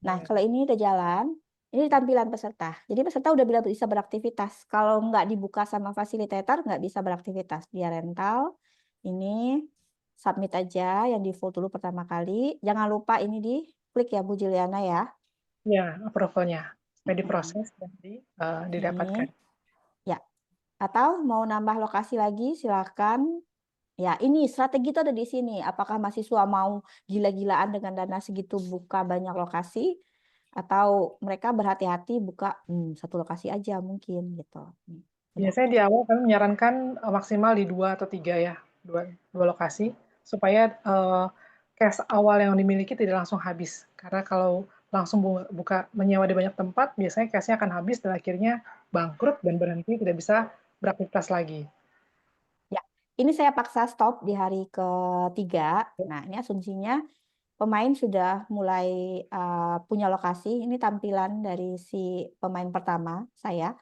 Nah, kalau ini udah jalan, ini tampilan peserta. Jadi peserta udah bisa beraktivitas. Kalau nggak dibuka sama fasilitator, nggak bisa beraktivitas. Dia rental, ini submit aja yang default dulu pertama kali. Jangan lupa ini di klik ya Bu Juliana ya. Ya, approval-nya. Supaya diproses dan didapatkan. Ya. Atau mau nambah lokasi lagi, silakan. Ya, ini strategi itu ada di sini. Apakah mahasiswa mau gila-gilaan dengan dana segitu buka banyak lokasi, atau mereka berhati-hati buka satu lokasi aja mungkin gitu. Biasanya di awal kami menyarankan maksimal di 2 atau 3 ya, dua lokasi, supaya cash awal yang dimiliki tidak langsung habis. Karena kalau langsung buka menyewa di banyak tempat, biasanya cash-nya akan habis dan akhirnya bangkrut dan berhenti, tidak bisa beraktivitas lagi. Ini saya paksa stop di hari ketiga. Nah, ini asumsinya pemain sudah mulai punya lokasi. Ini tampilan dari si pemain pertama saya.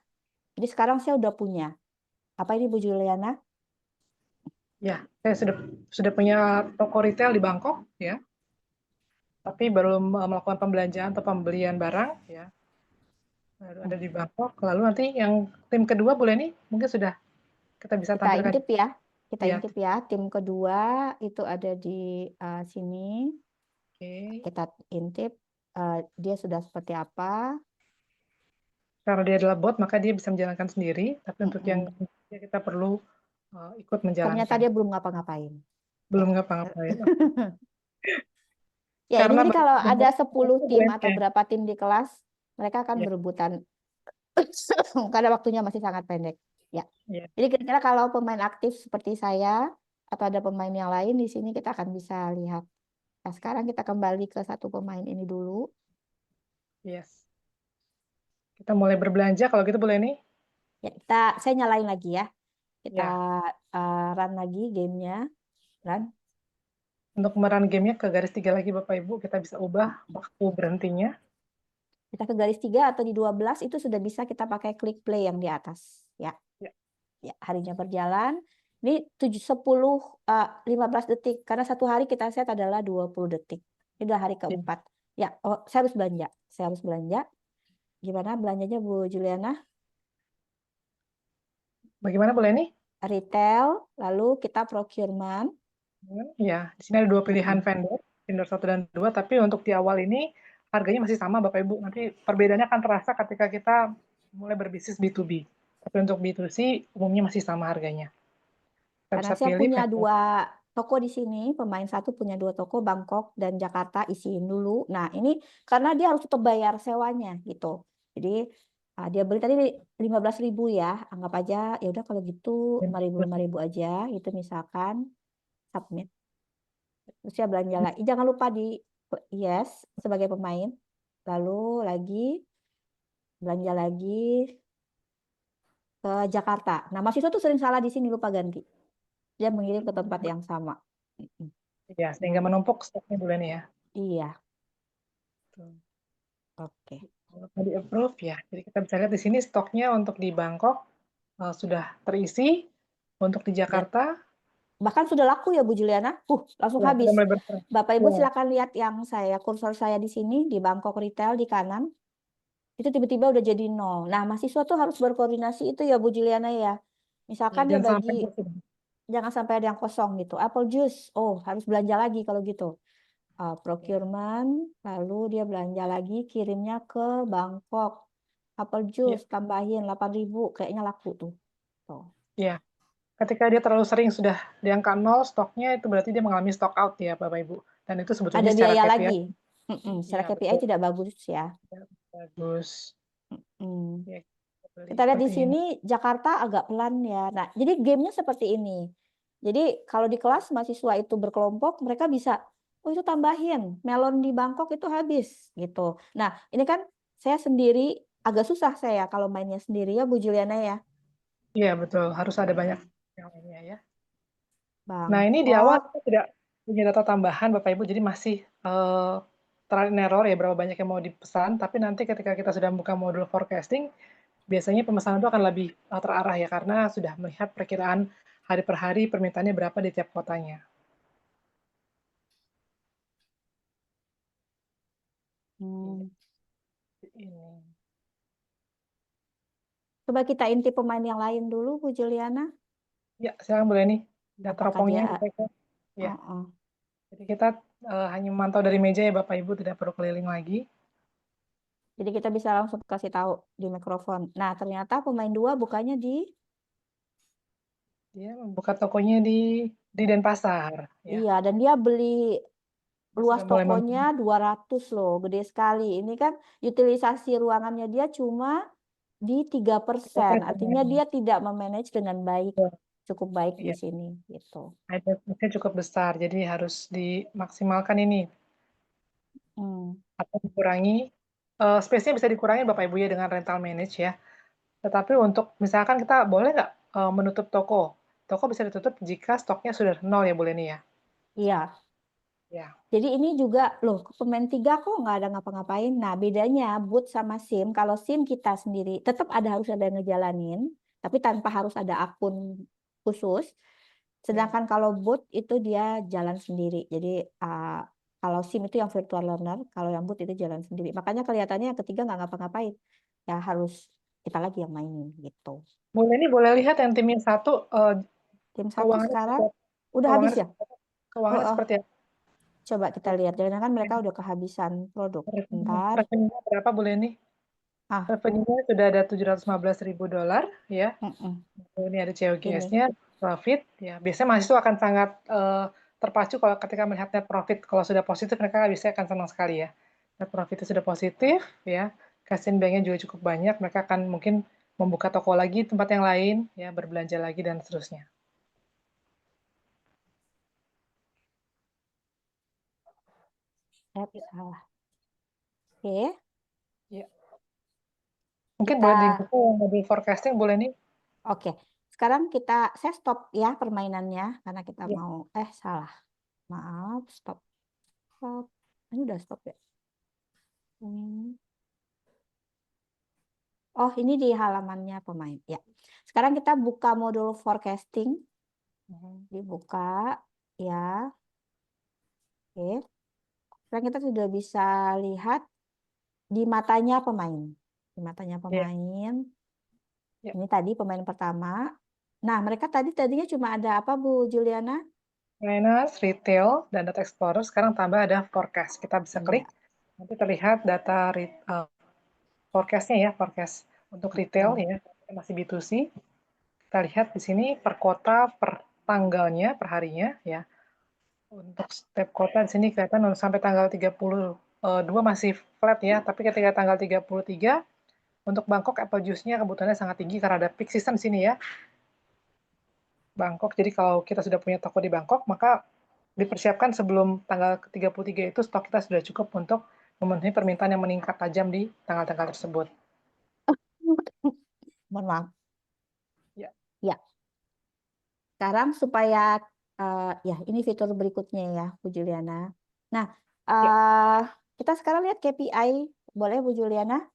Jadi sekarang saya udah punya. Apa ini Bu Juliana? Ya, saya sudah punya toko retail di Bangkok ya. Tapi belum melakukan pembelanjaan atau pembelian barang ya. Baru ada di Bangkok. Lalu nanti yang tim kedua boleh nih, mungkin sudah kita bisa tampilkan. Intip ya. Kita intip ya. Tim kedua itu ada di sini. Kita intip dia sudah seperti apa. Karena dia adalah bot, maka dia bisa menjalankan sendiri. Tapi untuk yang kita perlu ikut menjalankan. Ternyata dia belum ngapa-ngapain. Belum ngapa-ngapain. Ya, ini jadi kalau ada 10 tim atau berapa tim di kelas, mereka akan berebutan. Karena waktunya masih sangat pendek. Ya. Jadi kira-kira kalau pemain aktif seperti saya atau ada pemain yang lain di sini kita akan bisa lihat. Nah, sekarang kita kembali ke satu pemain ini dulu. Yes. Kita mulai berbelanja kalau gitu boleh nih? Ya, saya nyalain lagi ya. Kita Ya, run lagi gamenya. Run. untuk merun gamenya ke garis 3 lagi Bapak Ibu, kita bisa ubah waktu berhentinya. Kita ke garis 3 atau di 12 itu sudah bisa kita pakai klik play yang di atas. Ya, Ya. ya harinya berjalan. Ini 15 detik. Karena satu hari kita set adalah 20 detik. Ini udah hari keempat. Ya, oh, saya harus belanja. Saya harus belanja. Gimana belanjanya Bu Juliana? Bagaimana boleh nih? Retail, lalu kita procurement. Ya, di sini ada 2 pilihan vendor 1 dan 2, tapi untuk di awal ini harganya masih sama Bapak Ibu. Nanti perbedaannya akan terasa ketika kita mulai berbisnis B2B. Tapi untuk B2C umumnya masih sama harganya. Kita Karena bisa saya pilih punya vendor. 2 toko di sini, pemain satu punya 2 toko, Bangkok dan Jakarta, isiin dulu. Nah, ini karena dia harus tetap bayar sewanya gitu. Jadi dia beli tadi 15.000 ya, anggap aja ya udah kalau gitu 5.000 aja, itu misalkan submit. Terus ya belanja lagi. Jangan lupa di yes sebagai pemain. Lalu lagi belanja lagi ke Jakarta. Nah, mahasiswa tuh sering salah di sini, lupa ganti. Dia mengirim ke tempat yang sama. Ya, sehingga menumpuk stoknya bulan ya. Iya. Oke. Kalau di approve ya, jadi kita bisa lihat di sini stoknya untuk di Bangkok sudah terisi, untuk di Jakarta Bahkan sudah laku ya Bu Juliana. Langsung ya, habis. sudah mulai berkurang. Bapak Ibu Ya. silakan lihat yang kursor saya di sini di Bangkok Retail di kanan. Itu tiba-tiba udah jadi 0. Nah, mahasiswa tuh harus berkoordinasi itu ya Bu Juliana ya. Misalkan dia Jangan sampai bagi, jangan sampai ada yang kosong gitu. Apple juice, harus belanja lagi kalau gitu. Procurement, lalu dia belanja lagi, kirimnya ke Bangkok. Apple juice, tambahin 8.000, kayaknya laku tuh. Ya, ketika dia terlalu sering sudah di angka 0 stoknya, itu berarti dia mengalami stock out ya Bapak Ibu. Dan itu sebetulnya Ada secara biaya KPI. lagi. Secara KPI tidak bagus ya. Bagus. Ya, Kita lihat di sini Jakarta agak pelan ya. Nah, jadi gamenya seperti ini. Jadi kalau di kelas mahasiswa itu berkelompok, mereka bisa, itu tambahin, melon di Bangkok itu habis gitu. Nah, ini kan saya sendiri agak susah saya kalau mainnya sendiri ya Bu Juliana ya. Iya betul, harus ada banyak yang lainnya ya. Bangkok. Nah ini di awal kita tidak punya data tambahan Bapak Ibu, jadi masih trial and error ya berapa banyak yang mau dipesan. Tapi nanti ketika kita sudah buka modul forecasting, biasanya pemesanan itu akan lebih terarah ya karena sudah melihat perkiraan hari per hari permintaannya berapa di tiap kotanya. Ini. Coba kita intip pemain yang lain dulu, Bu Juliana. Ya, silakan boleh nih. Dan Apakah teropongnya dia? kita ya. Jadi kita hanya memantau dari meja ya Bapak Ibu, tidak perlu keliling lagi. Jadi kita bisa langsung kasih tahu di mikrofon. Nah, ternyata pemain 2 bukanya di Dia membuka tokonya di Denpasar. Ya. Iya, dan dia beli luas Sudah mulai tokonya 200 loh, gede sekali. Ini kan utilisasi ruangannya dia cuma di 3%. Artinya dia tidak memanage dengan baik, cukup baik di sini gitu. Ada cukup besar, jadi harus dimaksimalkan ini. Atau dikurangi, space-nya bisa dikurangi Bapak Ibu ya dengan rental manage ya. Tetapi untuk misalkan kita boleh nggak menutup toko? Toko bisa ditutup jika stoknya sudah 0 ya Bu Leni ya? Iya. Ya. Jadi ini juga loh pemain 3 kok nggak ada ngapa-ngapain. Nah bedanya booth sama SIM, kalau SIM kita sendiri tetap harus ada yang ngejalanin, tapi tanpa harus ada akun khusus. Sedangkan kalau booth itu dia jalan sendiri. Jadi kalau SIM itu yang virtual learner, kalau yang booth itu jalan sendiri. Makanya kelihatannya yang ketiga nggak ngapa-ngapain. Ya harus kita lagi yang mainin gitu. Bu Leni boleh lihat yang tim yang satu tim satu sekarang udah habis ya? Keuangannya seperti apa? Coba kita lihat, jangan kan mereka udah kehabisan produk. Bentar. Revenue-nya berapa Bu Leni? Revenue-nya sudah ada $715.000 ya. Ini ada COGS-nya, profit ya. Biasanya mahasiswa akan sangat terpacu kalau ketika melihat net profit. Kalau sudah positif mereka biasanya akan senang sekali ya. Net profit itu sudah positif ya. Cash in bank-nya juga cukup banyak. Mereka akan mungkin membuka toko lagi tempat yang lain ya, berbelanja lagi dan seterusnya. Salah. Oke. Ya. Mungkin boleh dibuka modul forecasting boleh nih. Oke. sekarang saya stop ya permainannya karena kita Ya. mau salah. Maaf, stop. Stop. Ini udah stop ya. Oh, ini di halamannya pemain. Ya. Sekarang kita buka modul forecasting. Dibuka ya. Oke. Sekarang kita sudah bisa lihat di matanya pemain. Di matanya pemain. Ya. Ini tadi pemain pertama. Nah, mereka tadinya cuma ada apa, Bu Juliana? Finance, retail, dan data explorer. Sekarang tambah ada forecast. Kita bisa klik. Nanti terlihat data forecast-nya ya, forecast untuk retail ya, masih B2C. Kita lihat di sini per kota, per tanggalnya, per harinya ya. Untuk setiap kota di sini kelihatan sampai tanggal 32 masih flat ya, tapi ketika tanggal 33 untuk Bangkok apple juice-nya kebutuhannya sangat tinggi karena ada peak season di sini ya. Bangkok, jadi kalau kita sudah punya toko di Bangkok, maka dipersiapkan sebelum tanggal 33 itu stok kita sudah cukup untuk memenuhi permintaan yang meningkat tajam di tanggal-tanggal tersebut. Mohon maaf. Ya. Ya. Sekarang supaya ya ini fitur berikutnya ya, Bu Juliana. Nah, kita sekarang lihat KPI, boleh Bu Juliana?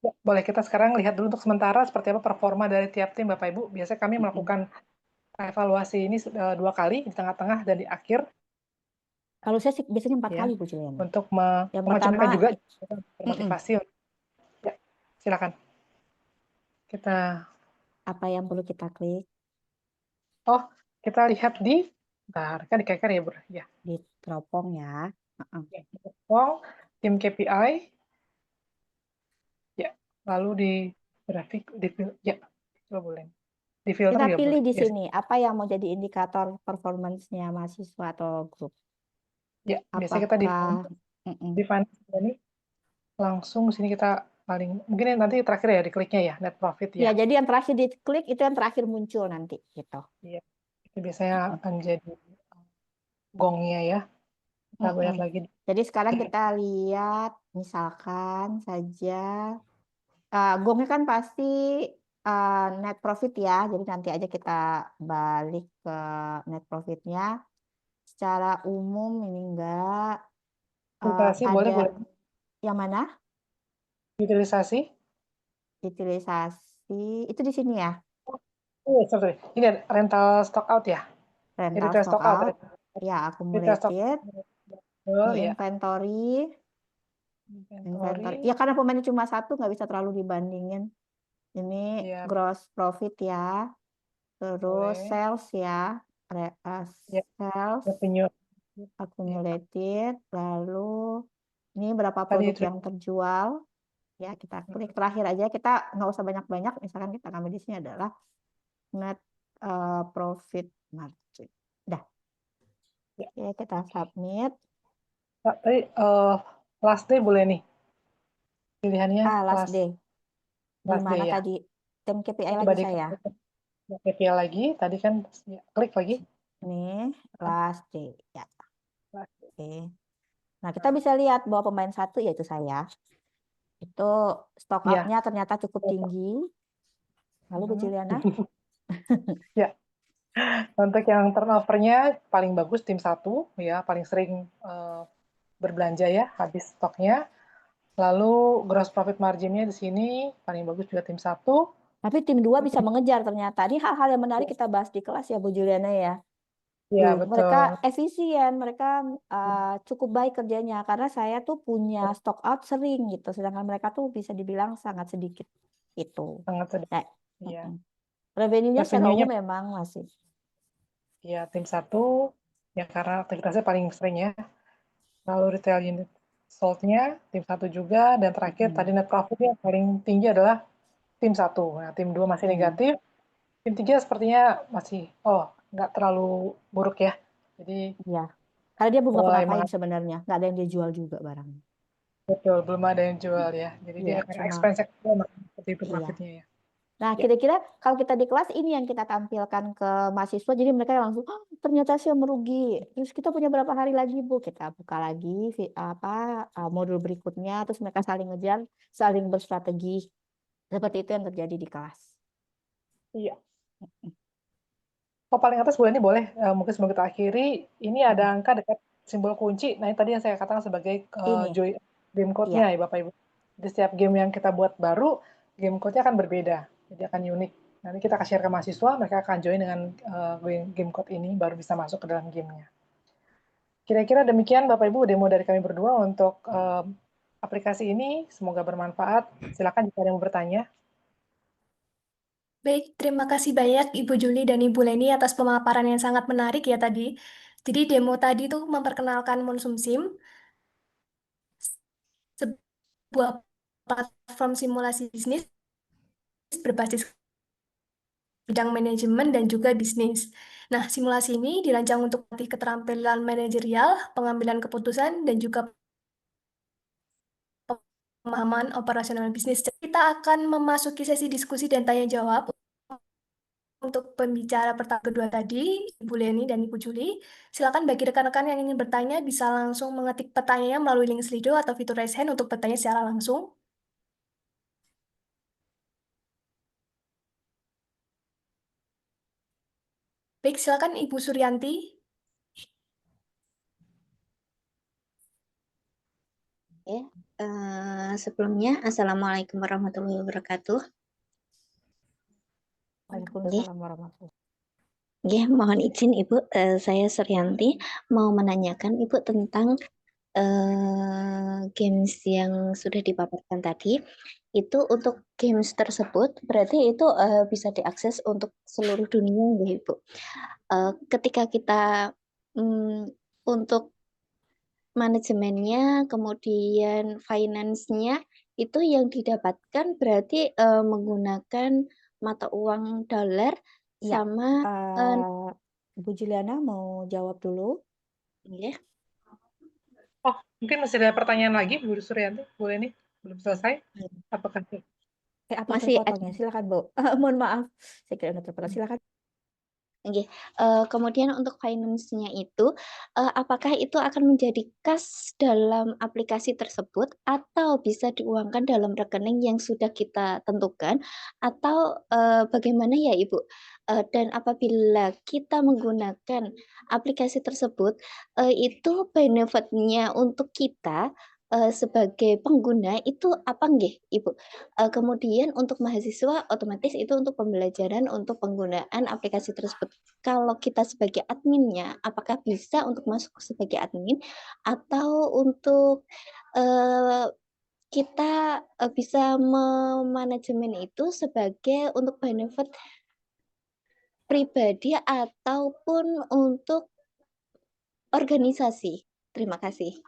Ya, boleh. Kita sekarang lihat dulu untuk sementara seperti apa performa dari tiap tim, Bapak Ibu. Biasanya kami melakukan evaluasi ini 2 kali, di tengah-tengah dan di akhir. Kalau saya sih biasanya 4 ya, kali, Bu Juliana. untuk Yang memacu mereka pertama, juga termotivasi. Ya, silakan. Kita apa yang perlu kita klik? Oh, kita lihat di bentar, kan dikeker ya, Bro. Ya. Di teropong ya. Ya, teropong, tim KPI. Ya, lalu di grafik ya, coba boleh. Di filter Kita ya pilih boleh. di Yes. sini apa yang mau jadi indikator performance-nya mahasiswa atau grup. Ya, biasanya kita di finance ini langsung sini kita paling mungkin nanti terakhir ya dikliknya ya net profit ya. Ya, jadi yang terakhir diklik itu yang terakhir muncul nanti gitu. Iya. Itu biasanya akan jadi gongnya ya. Kita lihat lagi. Jadi sekarang kita lihat misalkan saja gongnya kan pasti net profit ya. Jadi nanti aja kita balik ke net profitnya. Secara umum ini enggak Utilisasi ada boleh. yang mana? Utilisasi. Utilisasi itu di sini ya. Oh, sorry. Ini rental stock out ya. Rental stock out. Ya, accumulated. Inventory. Ya karena pemainnya cuma satu nggak bisa terlalu dibandingin. Ini gross profit ya. Terus sales ya. Sales. Accumulated. Lalu ini berapa produk yang terjual. Ya kita klik terakhir aja. Kita nggak usah banyak-banyak. Misalkan kita ngambil di sini adalah net profit margin. Dah. Oke, kita submit. Tadi last day boleh nih. Pilihannya last day. Di mana ya. tadi? Tim KPI lagi saya. KPI lagi, tadi kan klik lagi. Nih, last day. Ya. Oke. Nah, kita bisa lihat bahwa pemain satu yaitu saya. Itu stock out-nya ternyata cukup tinggi. Lalu Bu Juliana? Ya. Untuk yang turnover-nya paling bagus tim satu ya, paling sering berbelanja ya, habis stoknya. Lalu gross profit margin-nya di sini paling bagus juga tim satu. Tapi tim 2 bisa mengejar ternyata. Ini hal-hal yang menarik kita bahas di kelas ya Bu Juliana ya. Iya, betul. Mereka efisien, mereka cukup baik kerjanya karena saya tuh punya stock out sering gitu, sedangkan mereka tuh bisa dibilang sangat sedikit itu. Sangat sedikit. Iya. Revenue-nya secara umum memang masih. Iya, tim satu ya karena aktivitasnya paling sering ya. Lalu retail unit sold-nya tim satu juga, dan terakhir tadi net profit-nya paling tinggi adalah tim satu. Nah, tim 2 masih negatif, tim 3 sepertinya masih nggak terlalu buruk ya. Jadi ya, karena dia belum ngapa-ngapain sebenarnya, nggak ada yang dia jual juga barangnya. Betul, belum ada yang jual ya. Jadi dia expense seperti itu profitnya ya. Nah, kira-kira kalau kita di kelas ini yang kita tampilkan ke mahasiswa, jadi mereka langsung, ternyata sih merugi. Terus kita punya berapa hari lagi, Bu? Kita buka lagi modul berikutnya, terus mereka saling ngejar, saling berstrategi. Seperti itu yang terjadi di kelas. Iya. paling atas boleh, mungkin sebelum kita akhiri, ini ada angka dekat simbol kunci. Nah, ini tadi yang saya katakan sebagai Ini, joy game ya. code-nya ya Bapak Ibu. Di setiap game yang kita buat baru, game code-nya akan berbeda, jadi akan unik. Nanti kita kasih share ke mahasiswa, mereka akan join dengan game code ini, baru bisa masuk ke dalam gamenya. Kira-kira demikian Bapak Ibu demo dari kami berdua untuk aplikasi ini. Semoga bermanfaat. Silakan jika ada yang mau bertanya. Baik, terima kasih banyak Ibu Juli dan Ibu Leni atas pemaparan yang sangat menarik ya tadi. Jadi demo tadi tuh memperkenalkan Monsumsim, sebuah platform simulasi bisnis berbasis bidang manajemen dan juga bisnis. Nah, simulasi ini dirancang untuk melatih keterampilan manajerial, pengambilan keputusan, dan juga pemahaman operasional bisnis. Kita akan memasuki sesi diskusi dan tanya jawab. Untuk pembicara pertama kedua tadi, Ibu Leni dan Ibu Juli, silakan bagi rekan-rekan yang ingin bertanya bisa langsung mengetik pertanyaannya melalui link Slido atau fitur raise hand untuk bertanya secara langsung. Baik, silakan Ibu Suryanti. Oke, sebelumnya Assalamualaikum warahmatullahi wabarakatuh. Waalaikumsalam warahmatullahi wabarakatuh. Ya, mohon izin Ibu, saya Suryanti mau menanyakan Ibu tentang games yang sudah dipaparkan tadi. Itu untuk games tersebut berarti itu bisa diakses untuk seluruh dunia ya Ibu. Ketika kita untuk manajemennya, kemudian finance-nya itu yang didapatkan berarti menggunakan mata uang dolar Ya, sama Bu Juliana mau jawab dulu. ya. Oh, mungkin masih ada pertanyaan lagi, Bu Suryanti? Boleh nih? Belum selesai? Apakah Apa Masih terpotong ya? Silakan, Bu. Mohon maaf, saya kira udah terpotong. Silakan. Oke, kemudian untuk finance-nya itu, apakah itu akan menjadi kas dalam aplikasi tersebut atau bisa diuangkan dalam rekening yang sudah kita tentukan atau, bagaimana ya, Ibu? Dan apabila kita menggunakan aplikasi tersebut, itu benefit-nya untuk kita, sebagai pengguna itu apa nggih, Ibu? Kemudian untuk mahasiswa otomatis itu untuk pembelajaran untuk penggunaan aplikasi tersebut. Kalau kita sebagai adminnya, apakah bisa untuk masuk sebagai admin atau untuk kita bisa memanajemen itu sebagai untuk benefit pribadi ataupun untuk organisasi? Terima kasih.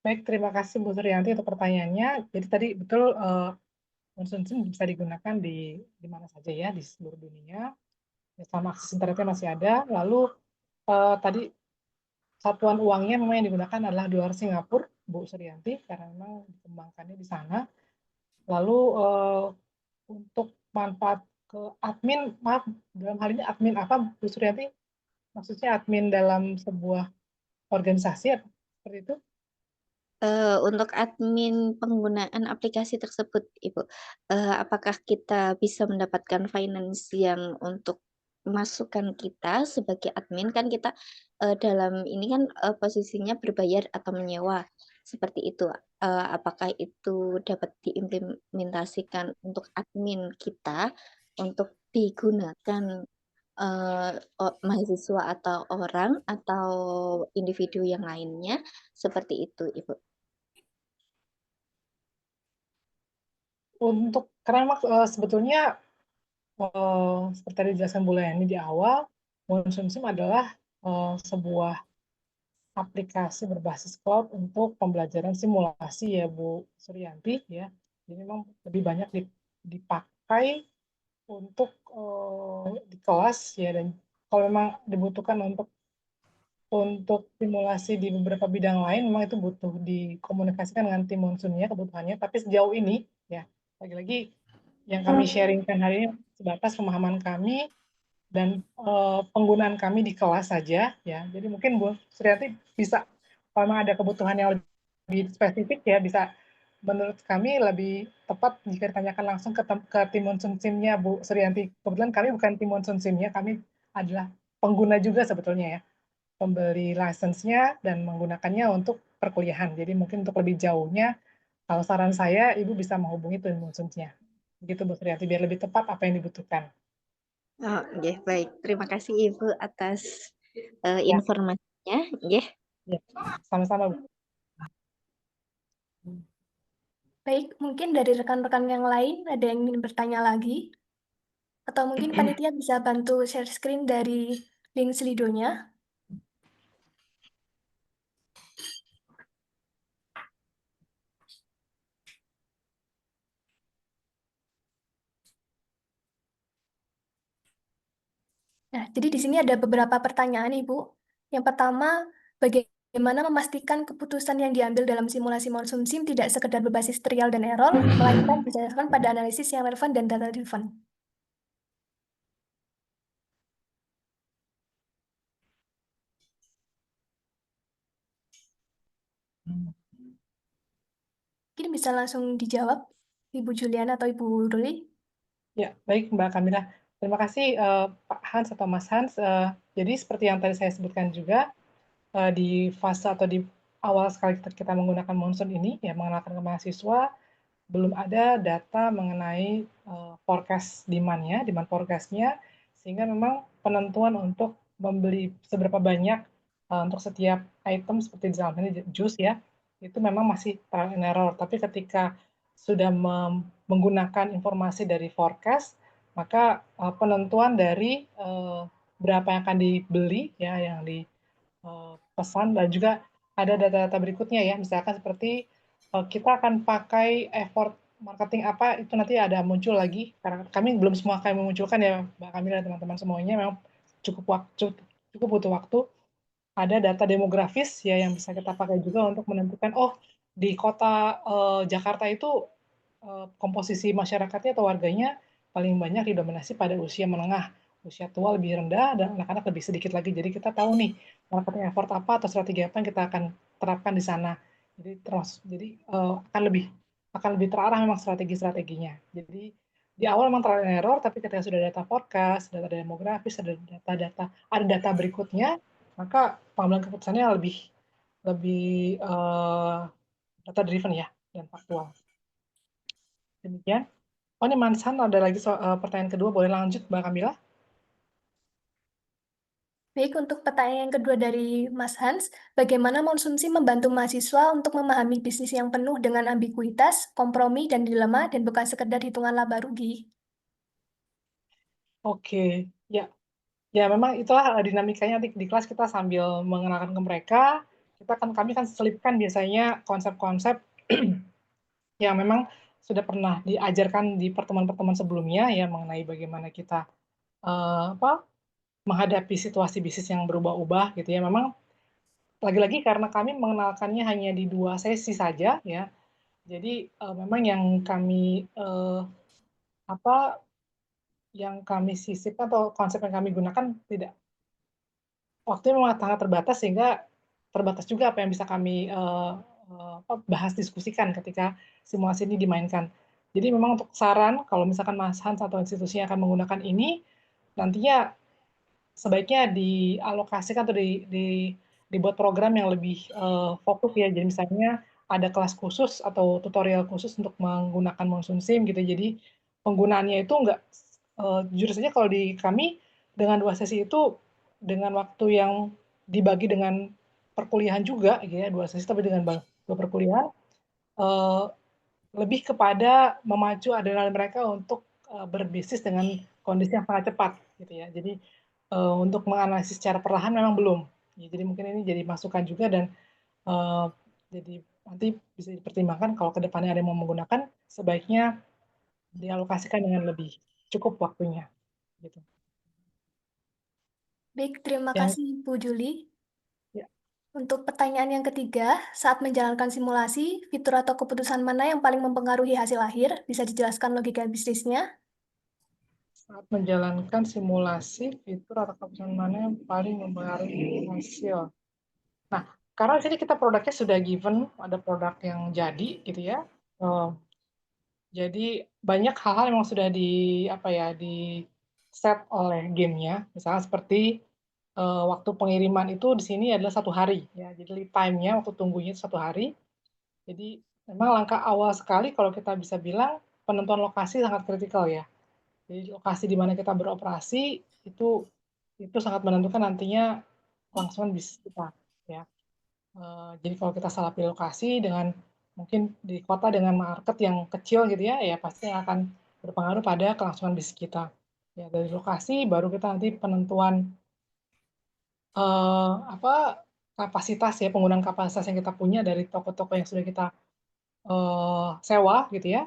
Baik, terima kasih Bu Suryanti untuk pertanyaannya. Jadi tadi betul Monsumsim bisa digunakan di mana saja ya, di seluruh dunia. Sama akses internetnya masih ada. Lalu tadi satuan uangnya memang yang digunakan adalah dolar Singapura, Bu Suryanti, karena memang dikembangkannya di sana. Lalu untuk manfaat ke admin, maaf, dalam hal ini admin apa, Bu Suryanti? Maksudnya admin dalam sebuah organisasi, seperti itu? Untuk admin penggunaan aplikasi tersebut, Ibu, apakah kita bisa mendapatkan finance yang untuk masukan kita sebagai admin? Kan kita, dalam ini kan, posisinya berbayar atau menyewa, seperti itu. Apakah itu dapat diimplementasikan untuk admin kita, untuk digunakan, mahasiswa atau orang, atau individu yang lainnya, seperti itu, Ibu. Untuk karena memang sebetulnya seperti tadi dijelaskan Bu Leni di awal, Monsumsim adalah sebuah aplikasi berbasis cloud untuk pembelajaran simulasi ya Bu Suryanti ya. Jadi memang lebih banyak dipakai untuk di kelas ya, dan kalau memang dibutuhkan untuk simulasi di beberapa bidang lain memang itu butuh dikomunikasikan dengan tim Monsunnya kebutuhannya, tapi sejauh ini ya lagi-lagi yang kami sharingkan hari ini sebatas pemahaman kami dan penggunaan kami di kelas saja ya. Jadi mungkin Bu Suryati bisa kalau memang ada kebutuhan yang lebih spesifik ya bisa menurut kami lebih tepat jika ditanyakan langsung ke tim Monsoon SIM-nya Bu Suryanti. Kebetulan kami bukan tim Monsoon SIM-nya, kami adalah pengguna juga sebetulnya ya, pembeli license-nya dan menggunakannya untuk perkuliahan. Jadi mungkin untuk lebih jauhnya, kalau saran saya, Ibu bisa menghubungi tim Monsoon-nya. Begitu Bu Suryanti, biar lebih tepat apa yang dibutuhkan. Oh, nggih, baik. Terima kasih Ibu atas Ya, informasinya, nggih. ya. Sama-sama Bu. Baik, mungkin dari rekan-rekan yang lain ada yang ingin bertanya lagi? Atau mungkin panitia bisa bantu share screen dari link Slido-nya? Nah, jadi di sini ada beberapa pertanyaan, Ibu. Yang pertama, bagaimana memastikan keputusan yang diambil dalam simulasi Monsoon SIM tidak sekedar berbasis trial dan error, melainkan berdasarkan pada analisis yang relevan dan data-driven? Mungkin bisa langsung dijawab, Ibu Juliana atau Ibu Ruli. Ya, baik Mbak Kamila. Terima kasih Pak Hans atau Mas Hans. Jadi seperti yang tadi saya sebutkan juga, di fase atau di awal sekali kita menggunakan Monsoon ini, ya mengenalkan ke mahasiswa, belum ada data mengenai forecast demand-nya, demand forecast-nya, sehingga memang penentuan untuk membeli seberapa banyak untuk setiap item seperti dalam ini jus ya, itu memang masih trial and error. Tapi ketika sudah menggunakan informasi dari forecast, maka penentuan dari berapa yang akan dibeli ya, yang dipesan, dan juga ada data-data berikutnya ya, misalkan seperti kita akan pakai effort marketing apa, itu nanti ada muncul lagi, karena kami belum semua kami memunculkan ya Mbak Kamila dan teman-teman semuanya, memang cukup butuh waktu. Ada data demografis ya yang bisa kita pakai juga untuk menentukan, oh di kota Jakarta itu komposisi masyarakatnya atau warganya paling banyak didominasi pada usia menengah, usia tua lebih rendah, dan anak-anak lebih sedikit lagi. Jadi kita tahu nih marketing effort apa atau strategi apa yang kita akan terapkan di sana. Jadi akan lebih terarah memang strategi-strateginya. Jadi di awal memang trial and error, tapi ketika sudah data forecast, data demografis, ada data berikutnya, maka pengambilan keputusannya lebih lebih data driven ya dan faktual. Demikian. Oh, ini Mansan ada lagi pertanyaan kedua, boleh lanjut Mbak Kamila? Baik, untuk pertanyaan yang kedua dari Mas Hans, bagaimana Monsoon SIM membantu mahasiswa untuk memahami bisnis yang penuh dengan ambiguitas, kompromi, dan dilema, dan bukan sekedar hitungan laba rugi? Oke, ya. Ya, memang itulah dinamikanya di kelas kita sambil mengenalkan ke mereka, kami kan selipkan biasanya konsep-konsep yang memang sudah pernah diajarkan di pertemuan-pertemuan sebelumnya ya mengenai bagaimana kita menghadapi situasi bisnis yang berubah-ubah gitu ya. Memang lagi-lagi karena kami mengenalkannya hanya di 2 sesi saja ya. Jadi memang yang kami sisipkan atau konsep yang kami gunakan tidak, waktunya memang sangat terbatas, sehingga terbatas juga apa yang bisa kami bahas diskusikan ketika simulasi ini dimainkan. Jadi memang untuk saran, kalau misalkan Mas Hans atau institusinya akan menggunakan ini, nantinya sebaiknya dialokasikan atau dibuat program yang lebih fokus ya. Jadi misalnya ada kelas khusus atau tutorial khusus untuk menggunakan Monsoon SIM gitu. Jadi penggunaannya itu enggak, jujur saja kalau di kami dengan 2 sesi itu dengan waktu yang dibagi dengan perkuliahan juga gitu ya, 2 sesi tapi dengan 2 perkuliahan, lebih kepada memacu adrenalin mereka untuk berbisnis dengan kondisi yang sangat cepat gitu ya. Jadi untuk menganalisis secara perlahan memang belum. Ya, jadi mungkin ini jadi masukan juga, dan jadi nanti bisa dipertimbangkan kalau ke depannya ada yang mau menggunakan, sebaiknya dialokasikan dengan lebih cukup waktunya gitu. Baik, terima Yang kasih Bu Juli. ya, Untuk pertanyaan yang ketiga, saat menjalankan simulasi, fitur atau keputusan mana yang paling mempengaruhi hasil akhir? Bisa dijelaskan logika bisnisnya? saat menjalankan simulasi, fitur atau keputusan mana yang paling mempengaruhi hasil. Nah, karena di sini kita produknya sudah given, ada produk yang jadi gitu ya. Oh, jadi banyak hal-hal yang memang sudah di set oleh gamenya, misalnya seperti waktu pengiriman itu di sini adalah 1 hari, ya. Jadi lead time-nya, waktu tunggunya 1 hari. Jadi memang langkah awal sekali kalau kita bisa bilang penentuan lokasi sangat kritikal ya. Jadi lokasi di mana kita beroperasi itu sangat menentukan nantinya kelangsungan bisnis kita, ya. Jadi kalau kita salah pilih lokasi dengan mungkin di kota dengan market yang kecil gitu ya, ya pasti akan berpengaruh pada kelangsungan bisnis kita. Ya dari lokasi baru kita nanti penentuan apa kapasitas ya, penggunaan kapasitas yang kita punya dari toko-toko yang sudah kita sewa gitu ya,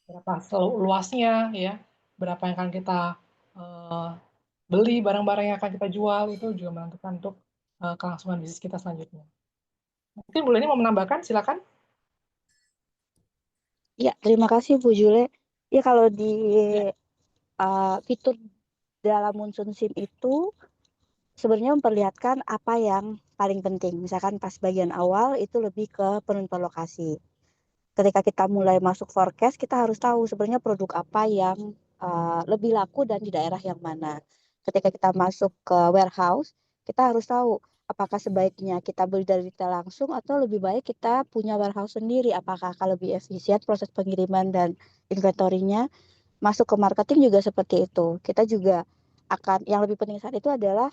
berapa luasnya ya, berapa yang akan kita eh, beli, barang-barang yang akan kita jual, itu juga menentukan untuk kelangsungan bisnis kita selanjutnya. Mungkin Bu Leni mau menambahkan, silakan. Ya, terima kasih Bu Jule. Ya, kalau di Ya. fitur dalam Monsoon SIM itu sebenarnya memperlihatkan apa yang paling penting. Misalkan pas bagian awal itu lebih ke penentuan lokasi. Ketika kita mulai masuk forecast, kita harus tahu sebenarnya produk apa yang lebih laku dan di daerah yang mana. Ketika kita masuk ke warehouse, kita harus tahu apakah sebaiknya kita beli dari retail langsung atau lebih baik kita punya warehouse sendiri. Apakah akan lebih efisien proses pengiriman dan inventorinya. Masuk ke marketing juga seperti itu. Kita juga akan, yang lebih penting saat itu adalah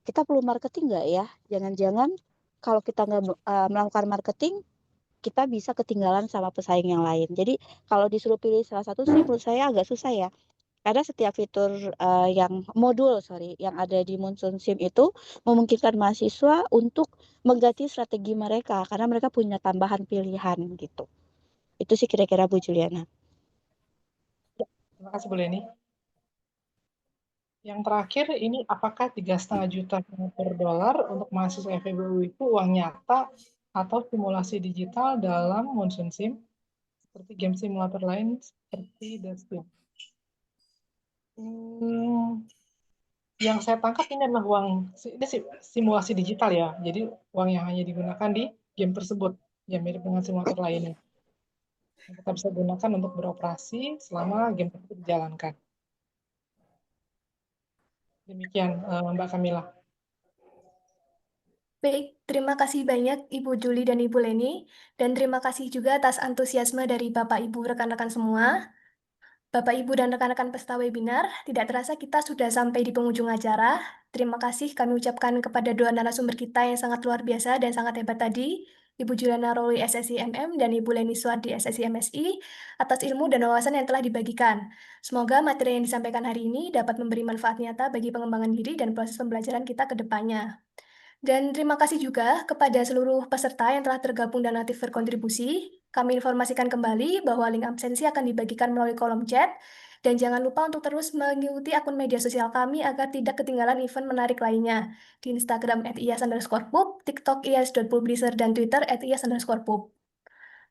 kita perlu marketing nggak ya? Jangan-jangan kalau kita nggak melakukan marketing, kita bisa ketinggalan sama pesaing yang lain. Jadi kalau disuruh pilih salah satu sih menurut saya agak susah ya. Karena setiap fitur yang ada di Monsoon SIM itu memungkinkan mahasiswa untuk mengganti strategi mereka karena mereka punya tambahan pilihan gitu. Itu sih kira-kira Bu Juliana. Terima kasih Bu Leni. Yang terakhir ini apakah 3,5 juta per dolar untuk mahasiswa FEBU itu uang nyata atau simulasi digital dalam Monsoon SIM seperti game simulator lain seperti Destiny? Yang saya tangkap ini adalah ini simulasi digital ya, jadi uang yang hanya digunakan di game tersebut, yang mirip dengan simulator lainnya. Yang kita bisa gunakan untuk beroperasi selama game tersebut dijalankan. Demikian Mbak Kamila. Baik, terima kasih banyak Ibu Juli dan Ibu Leni, dan terima kasih juga atas antusiasme dari Bapak Ibu rekan-rekan semua. Bapak, Ibu, dan rekan-rekan peserta webinar, tidak terasa kita sudah sampai di penghujung acara. Terima kasih kami ucapkan kepada dua narasumber kita yang sangat luar biasa dan sangat hebat tadi, Ibu Juliana Rowi SSI MM dan Ibu Leni Suardi SSI MSI, atas ilmu dan wawasan yang telah dibagikan. Semoga materi yang disampaikan hari ini dapat memberi manfaat nyata bagi pengembangan diri dan proses pembelajaran kita ke depannya. Dan terima kasih juga kepada seluruh peserta yang telah tergabung dan aktif berkontribusi. Kami informasikan kembali bahwa link absensi akan dibagikan melalui kolom chat. Dan jangan lupa untuk terus mengikuti akun media sosial kami agar tidak ketinggalan event menarik lainnya. Di Instagram @ias_pub, TikTok ias.publisher, dan Twitter @ias_pub.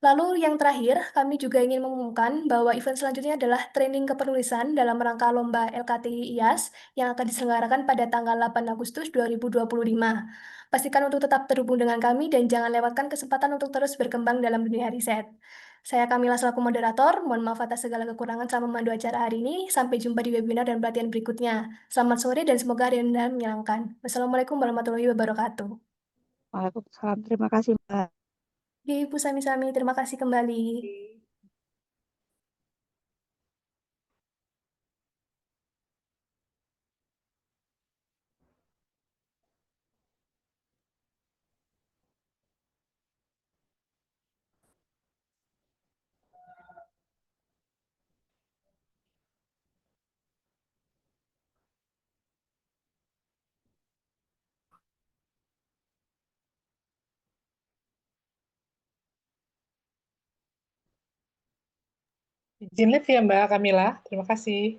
Lalu yang terakhir, kami juga ingin mengumumkan bahwa event selanjutnya adalah training kepenulisan dalam rangka Lomba LKTI IAS yang akan diselenggarakan pada tanggal 8 Agustus 2025. Pastikan untuk tetap terhubung dengan kami dan jangan lewatkan kesempatan untuk terus berkembang dalam dunia riset. Saya Kamila selaku moderator, mohon maaf atas segala kekurangan selama memandu acara hari ini. Sampai jumpa di webinar dan pelatihan berikutnya. Selamat sore dan semoga hari Anda menyenangkan. Wassalamualaikum warahmatullahi wabarakatuh. Waalaikumsalam. Terima kasih, Mbak. Ibu Sami-Sami, terima kasih kembali. Izin live ya Mbak Kamila, terima kasih.